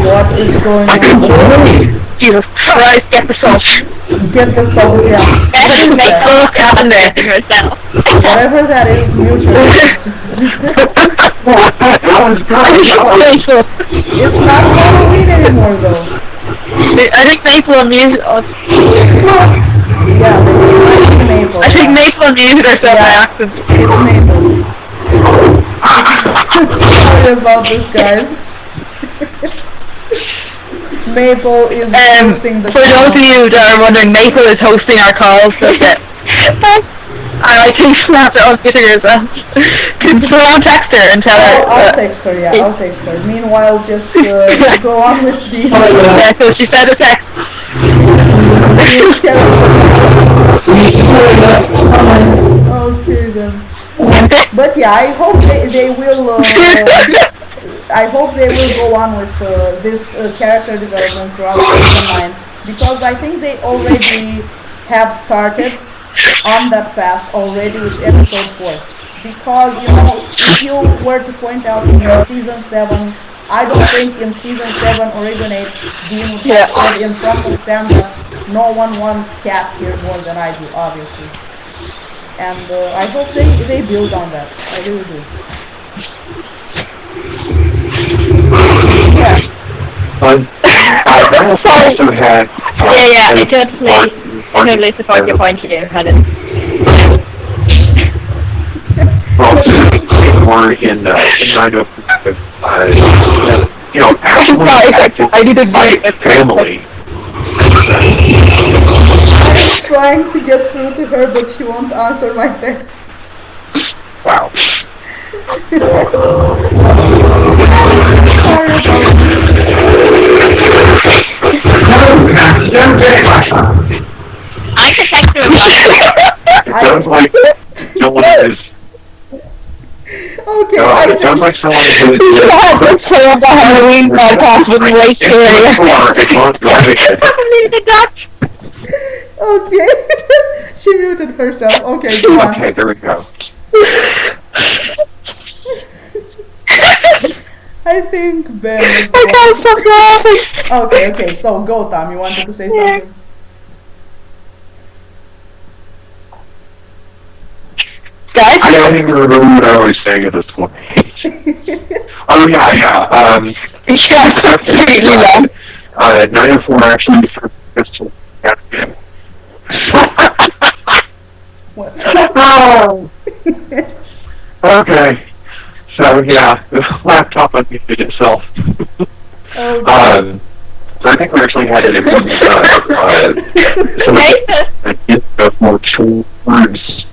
What is going on? Jesus Christ, get the salt. Get the salt, yeah. Whatever that is, mute your voice. It's not Halloween anymore, though. I think Maple and Mute. Yeah, Maple. I think Maple and Mute are so by accident. It's Maple. Sorry about this, guys. Maple is hosting the for those of you that are wondering, Maple is hosting our calls. So I think Snap it on Twitter as well. So I'll text her and tell her. I'll text her, I'll text her. Meanwhile, just go on with the... Yeah, so she said a text. Okay then. But yeah, I hope they will... I hope they will go on with this character development throughout season 9, because I think they already have started on that path already with episode 4. Because, if you were to point out in season 7, I don't think in season 7 or even 8, Dean would have said in front of Sam that no one wants Cass here more than I do, obviously. And I hope they build on that. I really do. Yeah. I also had... I totally support your point here, Helen. More in kind of actually I did my family. I'm trying to get through to her, but she won't answer my texts. Wow. Sorry about I can text her about It sounds like someone is... Okay. it sounds like someone who is... Let's play up the Halloween podcast with Ray Cherry. Okay. She muted herself. Okay, go on. Okay, there we go. I think Ben is I can't stop laughing. Okay, so go, Tom. You wanted to say something? Guys? I don't even remember what I was saying at this point. Oh, yeah. Really long. 904 actually for Crystal. What? Oh. Okay. So, yeah, the laptop unmuted itself. Okay. So I think we actually had it in more towards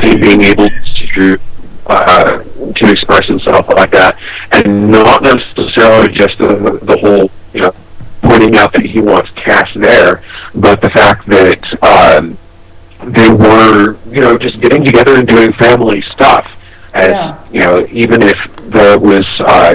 being able to express himself like that, and not necessarily just the whole, pointing out that he wants Cass there, but the fact that they were, just getting together and doing family stuff. As, even if that was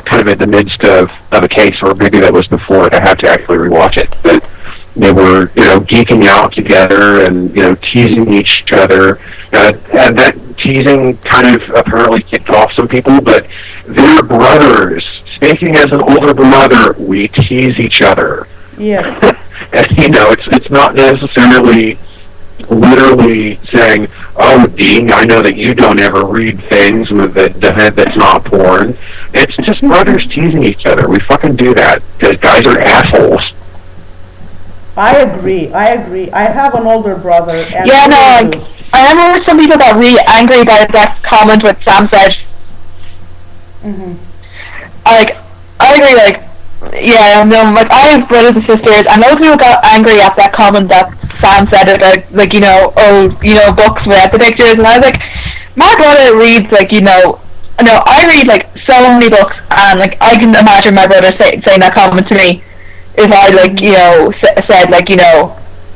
kind of in the midst of a case, or maybe that was before, I have to actually rewatch it. But they were, geeking out together and, teasing each other. And that teasing kind of apparently kicked off some people, but they're brothers. Speaking as an older brother, we tease each other. Yes. And, it's not necessarily literally saying, "Oh, Dean, I know that you don't ever read things with that's not porn." It's just brothers teasing each other. We fucking do that because guys are assholes. I agree. I have an older brother. And I remember some people got really angry about that comment what Sam said. Mm-hmm. I agree, I have brothers and sisters, and those people got angry at that comment that Sam said about, books without the pictures, and I was like, my brother reads, I read, so many books, and, I can imagine my brother saying that comment to me if I, said,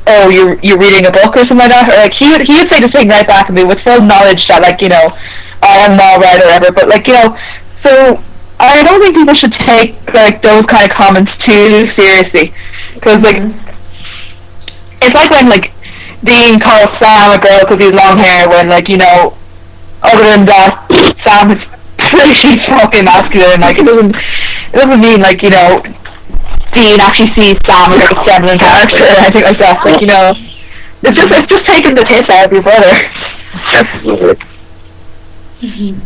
oh, you're reading a book or something like that, or, he would say the thing right back at me with full knowledge that, I am not right or whatever, but, so I don't think people should take, those kind of comments too seriously, because, it's like when, Dean calls Sam a girl because he's long hair, when, other than that, Sam is pretty fucking masculine, it doesn't mean, Dean actually sees Sam as, a feminine character, or anything like that, it's just taking the piss out of your brother. Absolutely. Mm-hmm.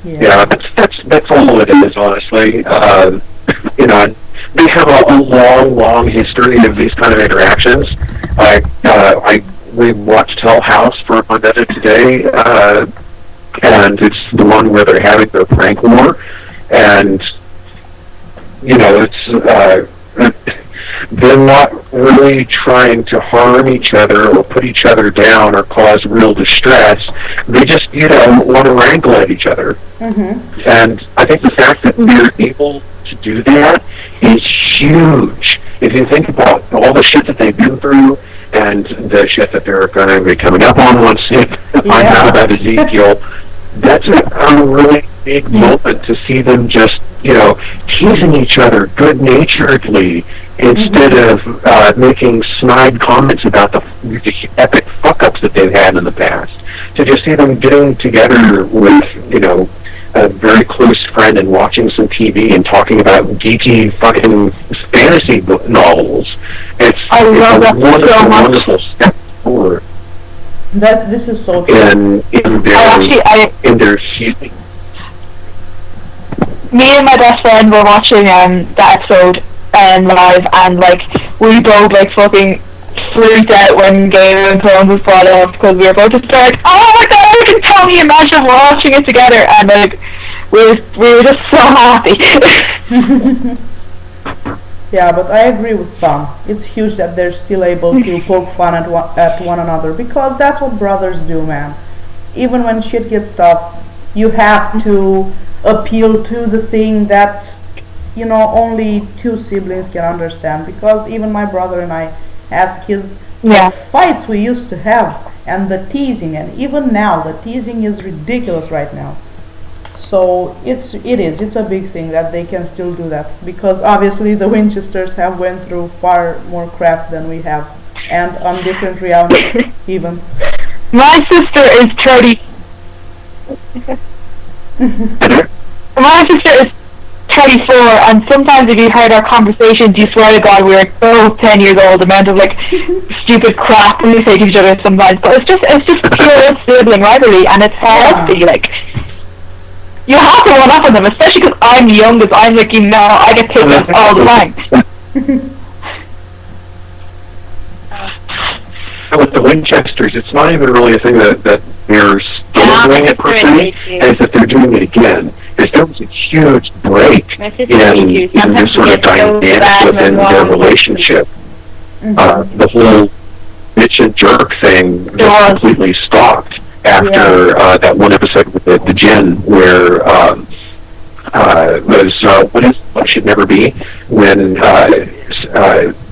Yeah, that's all it is, honestly. They have a long history of these kind of interactions. We watched Hell House for a minute today, and it's the one where they're having their prank war, and it's they're not really trying to harm each other or put each other down or cause real distress. They just, want to wrangle at each other. Mm-hmm. And I think the fact that they're able to do that is huge. If you think about all the shit that they've been through and the shit that they're going to be coming up on once I find out about Ezekiel, that's a really big moment to see them just, teasing each other good-naturedly instead of making snide comments about the epic fuck-ups that they've had in the past. To just see them getting together with, a very close friend and watching some TV and talking about geeky fucking fantasy novels. It's I love that wonderful, so much. wonderful step forward. This is so true. In their healing. Me and my best friend were watching the episode live, and we both fucking freaked out when Game of Thrones was brought up, because we were both just like, oh my god, I can totally imagine watching it together, and we were just so happy. Yeah, but I agree with Tom. It's huge that they're still able to poke fun at one another, because that's what brothers do, man. Even when shit gets tough, you have to appeal to the thing that only two siblings can understand, because even my brother and I as kids, the fights we used to have and the teasing, and even now the teasing is ridiculous right now. So it's a big thing that they can still do that, because obviously the Winchesters have went through far more crap than we have, and on different realms even. My sister is 30. My sister is 34, and sometimes if you heard our conversations, you swear to God we were both 10 years old. The amount of stupid crap we say to each other sometimes, but it's just pure sibling rivalry, and it's healthy. You have to one up on them, especially because I'm the youngest. I'm I get picked up all the time. With the Winchesters, it's not even really a thing that they're still doing it per se, as that they're doing it again. Because there was a huge break in this sort of dynamic within their relationship. The whole bitch and jerk thing just completely stopped after that one episode with the gin, where what should never be, when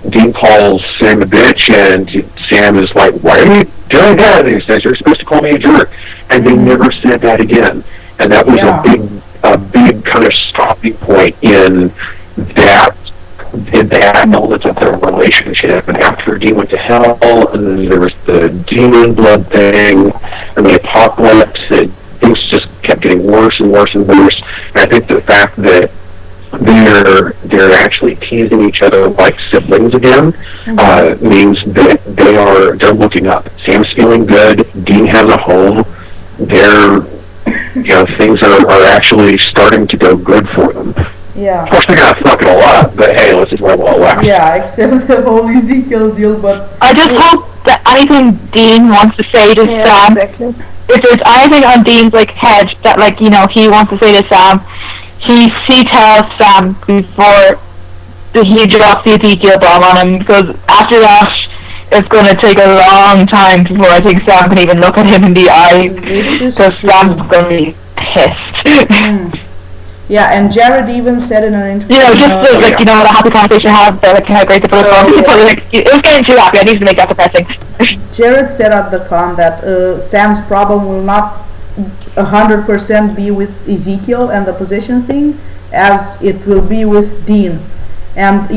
Dean calls Sam a bitch, and Sam is like, why are you doing that? And he says, you're supposed to call me a jerk. And they never said that again. And that was a big kind of stopping point in that element of their relationship. And after Dean went to hell, and then there was the demon blood thing, and the apocalypse, things just kept getting worse and worse and worse. And I think the fact that they're actually teasing each other like siblings again means that they're looking up. Sam's feeling good. Dean has a home. Things are actually starting to go good for them. Yeah. Of course, they're gonna fuck it all up, but hey, let's just let it all last. Yeah, except the whole Ezekiel deal, but I just hope that anything Dean wants to say to Sam, if there's anything on Dean's head that he wants to say to Sam, he tells Sam before he drops the Ezekiel bomb on him, because after that it's going to take a long time before I think Sam can even look at him in the eye, because Sam's going to be pissed. Yeah, and Jared even said in an interview, what a happy conversation to have, how great the program was. It was getting too happy. I needed to make that depressing. Jared said at the con that Sam's problem will not 100% be with Ezekiel and the position thing, as it will be with Dean. And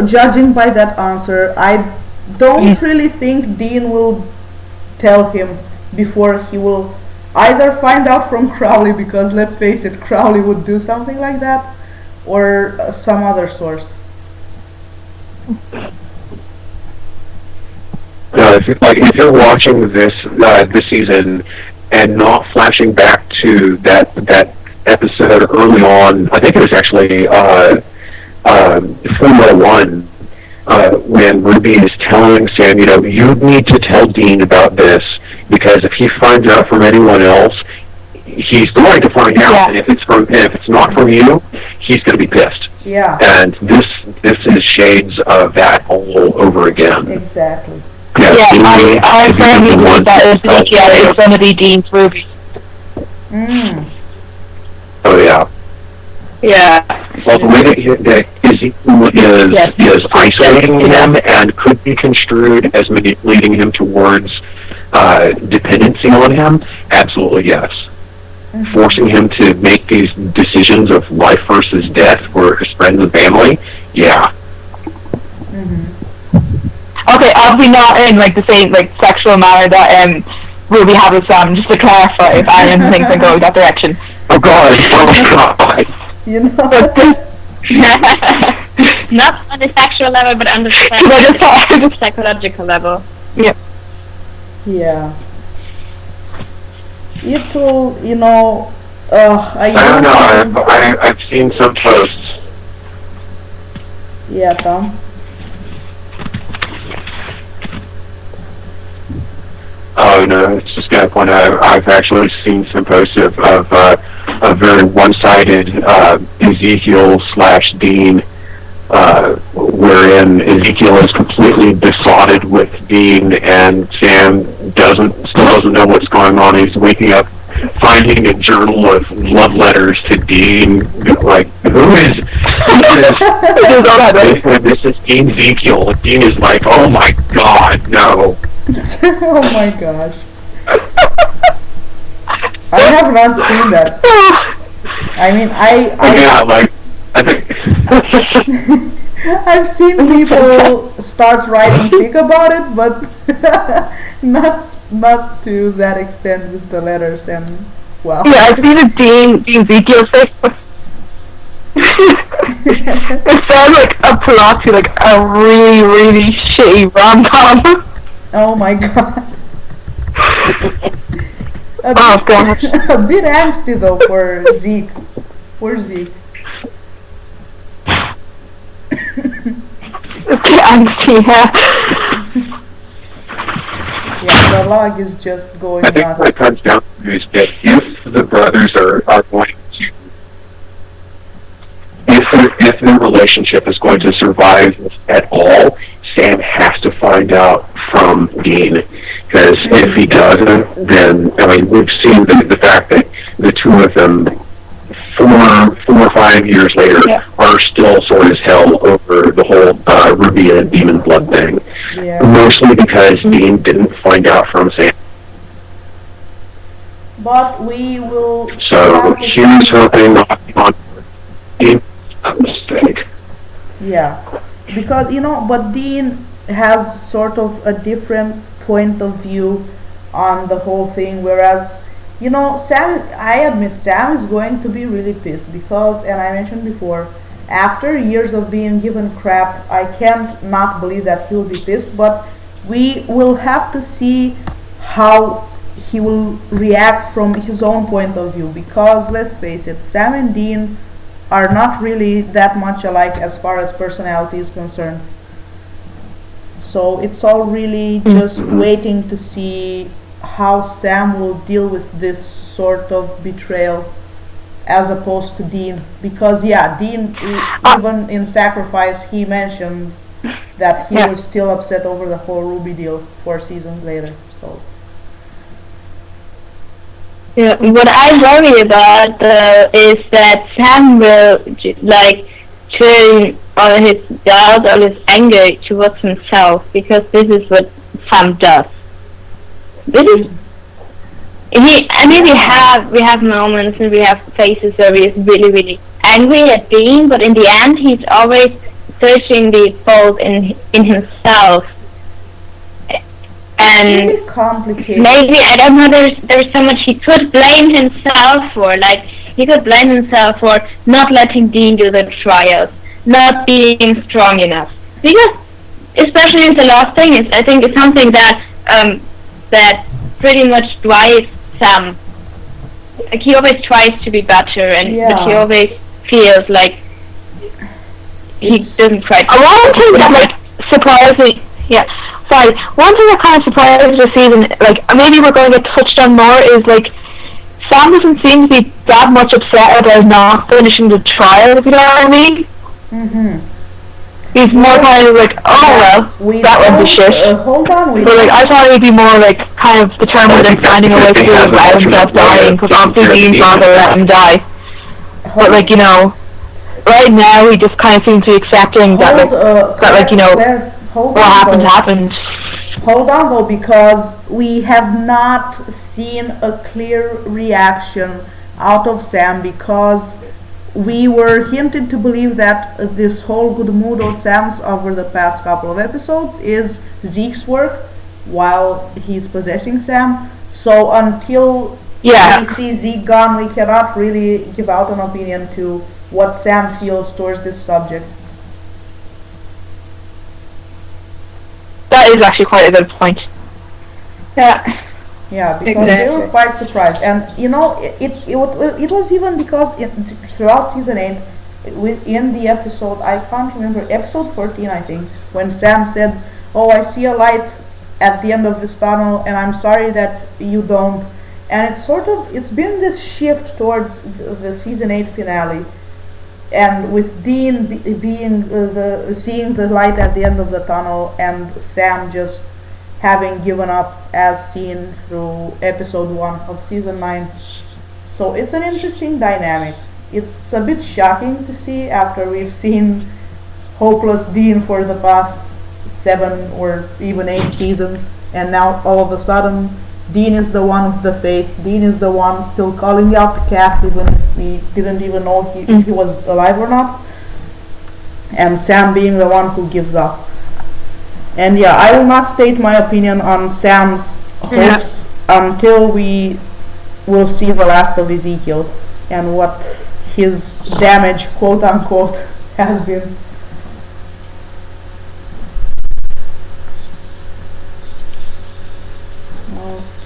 judging by that answer, I don't really think Dean will tell him before he will either find out from Crowley, because let's face it, Crowley would do something like that, or some other source. If you're watching this season and not flashing back to that episode early on, I think it was actually Formula One, when Ruby is telling Sam, you need to tell Dean about this, because if he finds out from anyone else, he's going to find out, and if it's not from you, he's going to be pissed. Yeah. And this is shades of that all over again. Exactly. I firmly believe that Ezekiel is going to be Dean's Ruby. Oh yeah. Yeah. Well, the way that Ezekiel is isolating him and could be construed as leading him towards dependency on him, absolutely yes. forcing him to make these decisions of life versus death for his friends and family, yeah. Okay, obviously not in like the same like sexual manner that Ruby had with Sam. Just to clarify, if anyone thinks I'm going that direction. Oh God! Oh God! You know. Not on the sexual level, but on the psychological level. Yeah. Yeah. It will, you know. I don't know. I've seen some posts. Yeah, Tom. Oh no, it's just going to point out I've actually seen some posts of a very one-sided Ezekiel/Dean, wherein Ezekiel is completely besotted with Dean, and Sam still doesn't know what's going on. He's waking up, finding a journal of love letters to Dean. Like, who is this? This is Dean Ezekiel. Dean is like, oh my God, no. Oh my gosh. I have not seen that. I mean, yeah, like, I think I've seen people start writing fic about it, but not to that extent with the letters and well. Yeah, I've seen a Dean Ezekiel Facebook. It sounds like a plot to like a really, really shitty rom-com. Oh my God. Oh gosh. A bit angsty though for Zeke. Poor Zeke. Angsty, yeah. Yeah, the log is just going I think nuts. what it comes down to is that if the brothers are going to, if their relationship is going to survive at all, Sam has to find out from Dean, because if he doesn't, then, I mean, we've seen the fact that the two of them, 4 or 5 years later, are still sore as hell over the whole Ruby and Demon Blood thing. Yeah. Mostly because Dean didn't find out from Sam. But we will. So here's hoping on Dean, a mistake. Yeah, because but Dean has sort of a different point of view on the whole thing, whereas Sam, I admit Sam is going to be really pissed because, and I mentioned before, after years of being given crap, I can't not believe that he'll be pissed, but we will have to see how he will react from his own point of view, because let's face it, Sam and Dean are not really that much alike as far as personality is concerned. So it's all really just waiting to see how Sam will deal with this sort of betrayal as opposed to Dean, because Dean, even in Sacrifice, he mentioned that he was still upset over the whole Ruby deal 4 seasons later. So yeah, what I worry about is that Sam will turn all his doubt, all his anger towards himself, because this is what Sam does. This is we have moments and we have phases where he is really, really angry at Dean, but in the end he's always searching the fault in himself. And really complicated. Maybe, I don't know, there's so much he could blame himself for. Like, he could blame himself for not letting Dean do the trials, not being strong enough. Because, especially the last thing, I think it's something that that pretty much drives Sam. Like, he always tries to be better, and but he always feels like he doesn't try to. One thing that surprised me, sorry, one thing that kind of surprised this season, maybe we're going to get touched on more, is Sam doesn't seem to be that much upset about not finishing the trial, if you know what I mean. He's more kind of that went to shit. Hold on, but I thought he'd be more kind of determined and finding a way to let himself dying, because obviously Dean's not going to let him die. But right now he just kind of seems to be accepting that what happened. Hold on though, because we have not seen a clear reaction out of Sam because we were hinted to believe that this whole good mood of Sam's over the past couple of episodes is Zeke's work while he's possessing Sam. So until we see Zeke gone, we cannot really give out an opinion to what Sam feels towards this subject. That is actually quite a good point. Yeah. Yeah, because they were quite surprised, and you know, it was even because throughout season 8, in the episode, I can't remember, episode 14 I think, when Sam said, "Oh, I see a light at the end of this tunnel, and I'm sorry that you don't." And it's been this shift towards the season 8 finale, and with Dean being seeing the light at the end of the tunnel, and Sam just having given up as seen through episode 1 of season 9. So it's an interesting dynamic. It's a bit shocking to see after we've seen hopeless Dean for the past 7 or even 8 seasons, and now all of a sudden Dean is the one with the faith. Dean is the one still calling out the cast even if we didn't even know if he was alive or not, and Sam being the one who gives up. And yeah, I will not state my opinion on Sam's hopes until we will see the last of Ezekiel and what his damage, quote unquote, has been.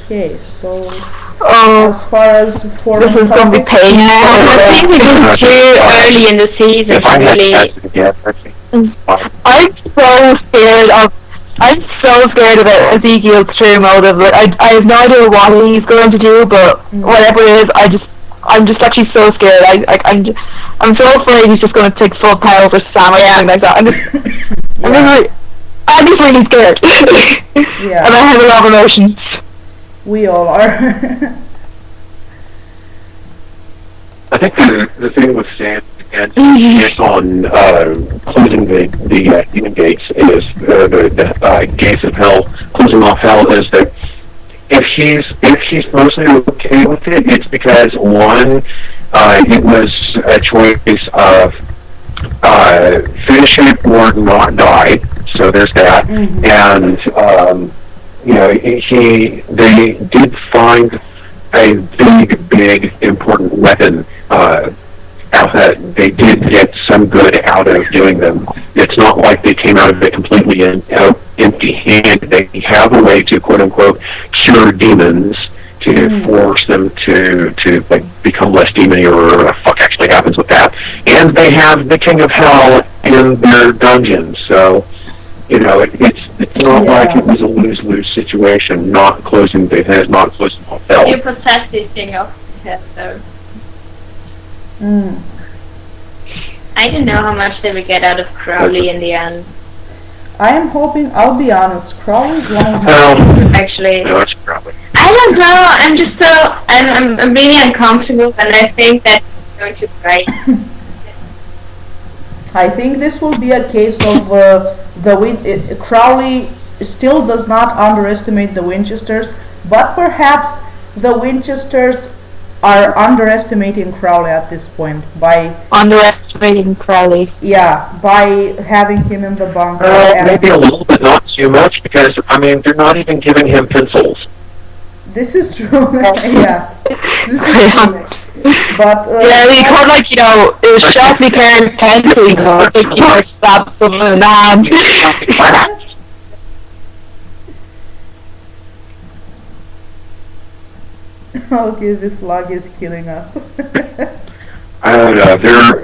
Okay, so as far as for this is going to be painful. I think it was too early in the season really. I'm so scared about Ezekiel's true motive. Like, I have no idea what he's going to do, but whatever it is, I'm just actually so scared. I'm so afraid he's just going to take full power over Sam or anything like that. I'm just really scared. And I have a lot of emotions. We all are. I think the thing with Sam and on closing the demon gates is the gates of hell, closing off hell, is that if she's mostly okay with it, it's because one, it was a choice of finish it or not die. So there's that, and you know, they did find a big important weapon. They did get some good out of doing them. It's not like they came out of it completely empty-handed. They have a way to quote-unquote cure demons, to force them to like become less demony, or whatever the fuck actually happens with that. And they have the King of Hell in their dungeon, so you know it's not like it was a lose-lose situation. Not closing off hell. You possess this King of Hell, though. I don't know how much they will get out of Crowley in the end. I am hoping, I'll be honest, Crowley's one of my... Actually, no, it's Crowley. I don't know, I'm just so, I'm really uncomfortable, and I think that it's going to break. I think this will be a case of Crowley still does not underestimate the Winchesters, but perhaps the Winchesters are underestimating Crowley at this point by underestimating Crowley. Yeah, by having him in the bunker. Maybe a little, but not too much, because I mean they're not even giving him pencils. This is true. Yeah. This is true. But he could, like, you know, it was sharply carrying pencil, you know, or stab someone in the hand. Okay, this log is killing us. I don't know.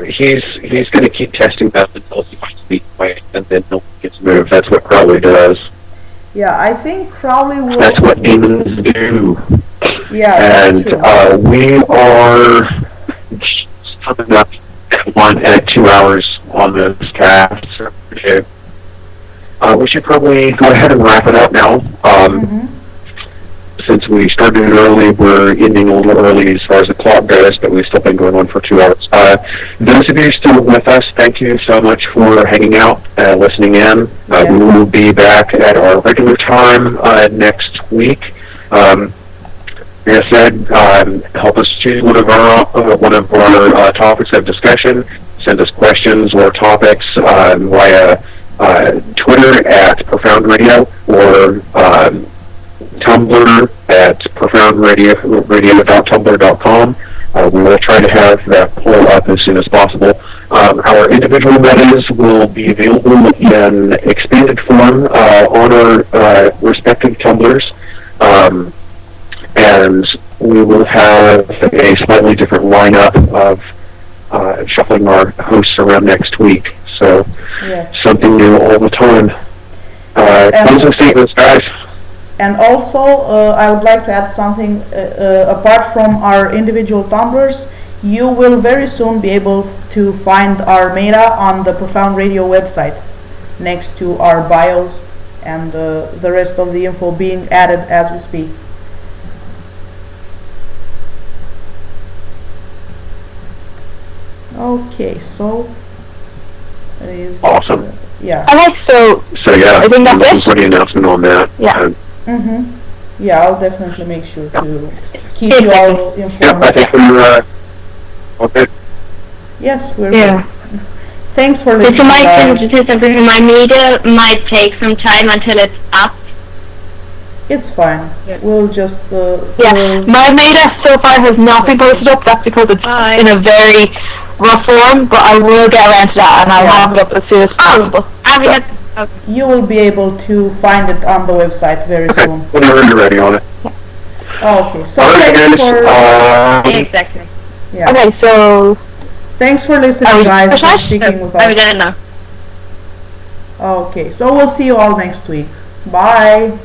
He's going to keep testing that until he finds the way, and then no one gets moved. That's what Crowley does. Yeah, I think Crowley will... That's what demons do. Yeah, and we are coming up at 2 hours on this cast. So we should probably go ahead and wrap it up now. Since we started early, we're ending a little early as far as the clock goes, but we've still been going on for 2 hours. Those of you still with us, thank you so much for hanging out, listening in. Yes. We will be back at our regular time next week. like I said, help us choose one of our topics of discussion. Send us questions or topics via Twitter at Profound Radio or Tumblr at profoundradio.tumblr.com. We will try to have that poll up as soon as possible. Our individual metas will be available in expanded form on our respective Tumblrs, and we will have a slightly different lineup of shuffling our hosts around next week. So something new all the time. Closing statements, guys. And also, I would like to add something. Apart from our individual Tumblrs, you will very soon be able to find our meta on the Profound Radio website, next to our bios and the rest of the info being added as we speak. Okay, so it is awesome. Yeah. Okay, so yeah, I think that's looking it. for the announcement on that. Yeah. Yeah, I'll definitely make sure to keep you all informed. Yep, I think we're okay. Yes, we're Yeah. good. Thanks for listening, My meter might take some time until it's up. It's fine. We'll just My meta so far has not been posted up. That's because it's in a very rough form, but I will get around to that and I'll have it up as soon as possible. you will be able to find it on the website very soon. Whenever you're ready on it. Okay, so Alright, thanks for Exactly. Okay, so thanks for listening, guys, for speaking with I'm us. gonna know. Okay, so we'll see you all next week. Bye.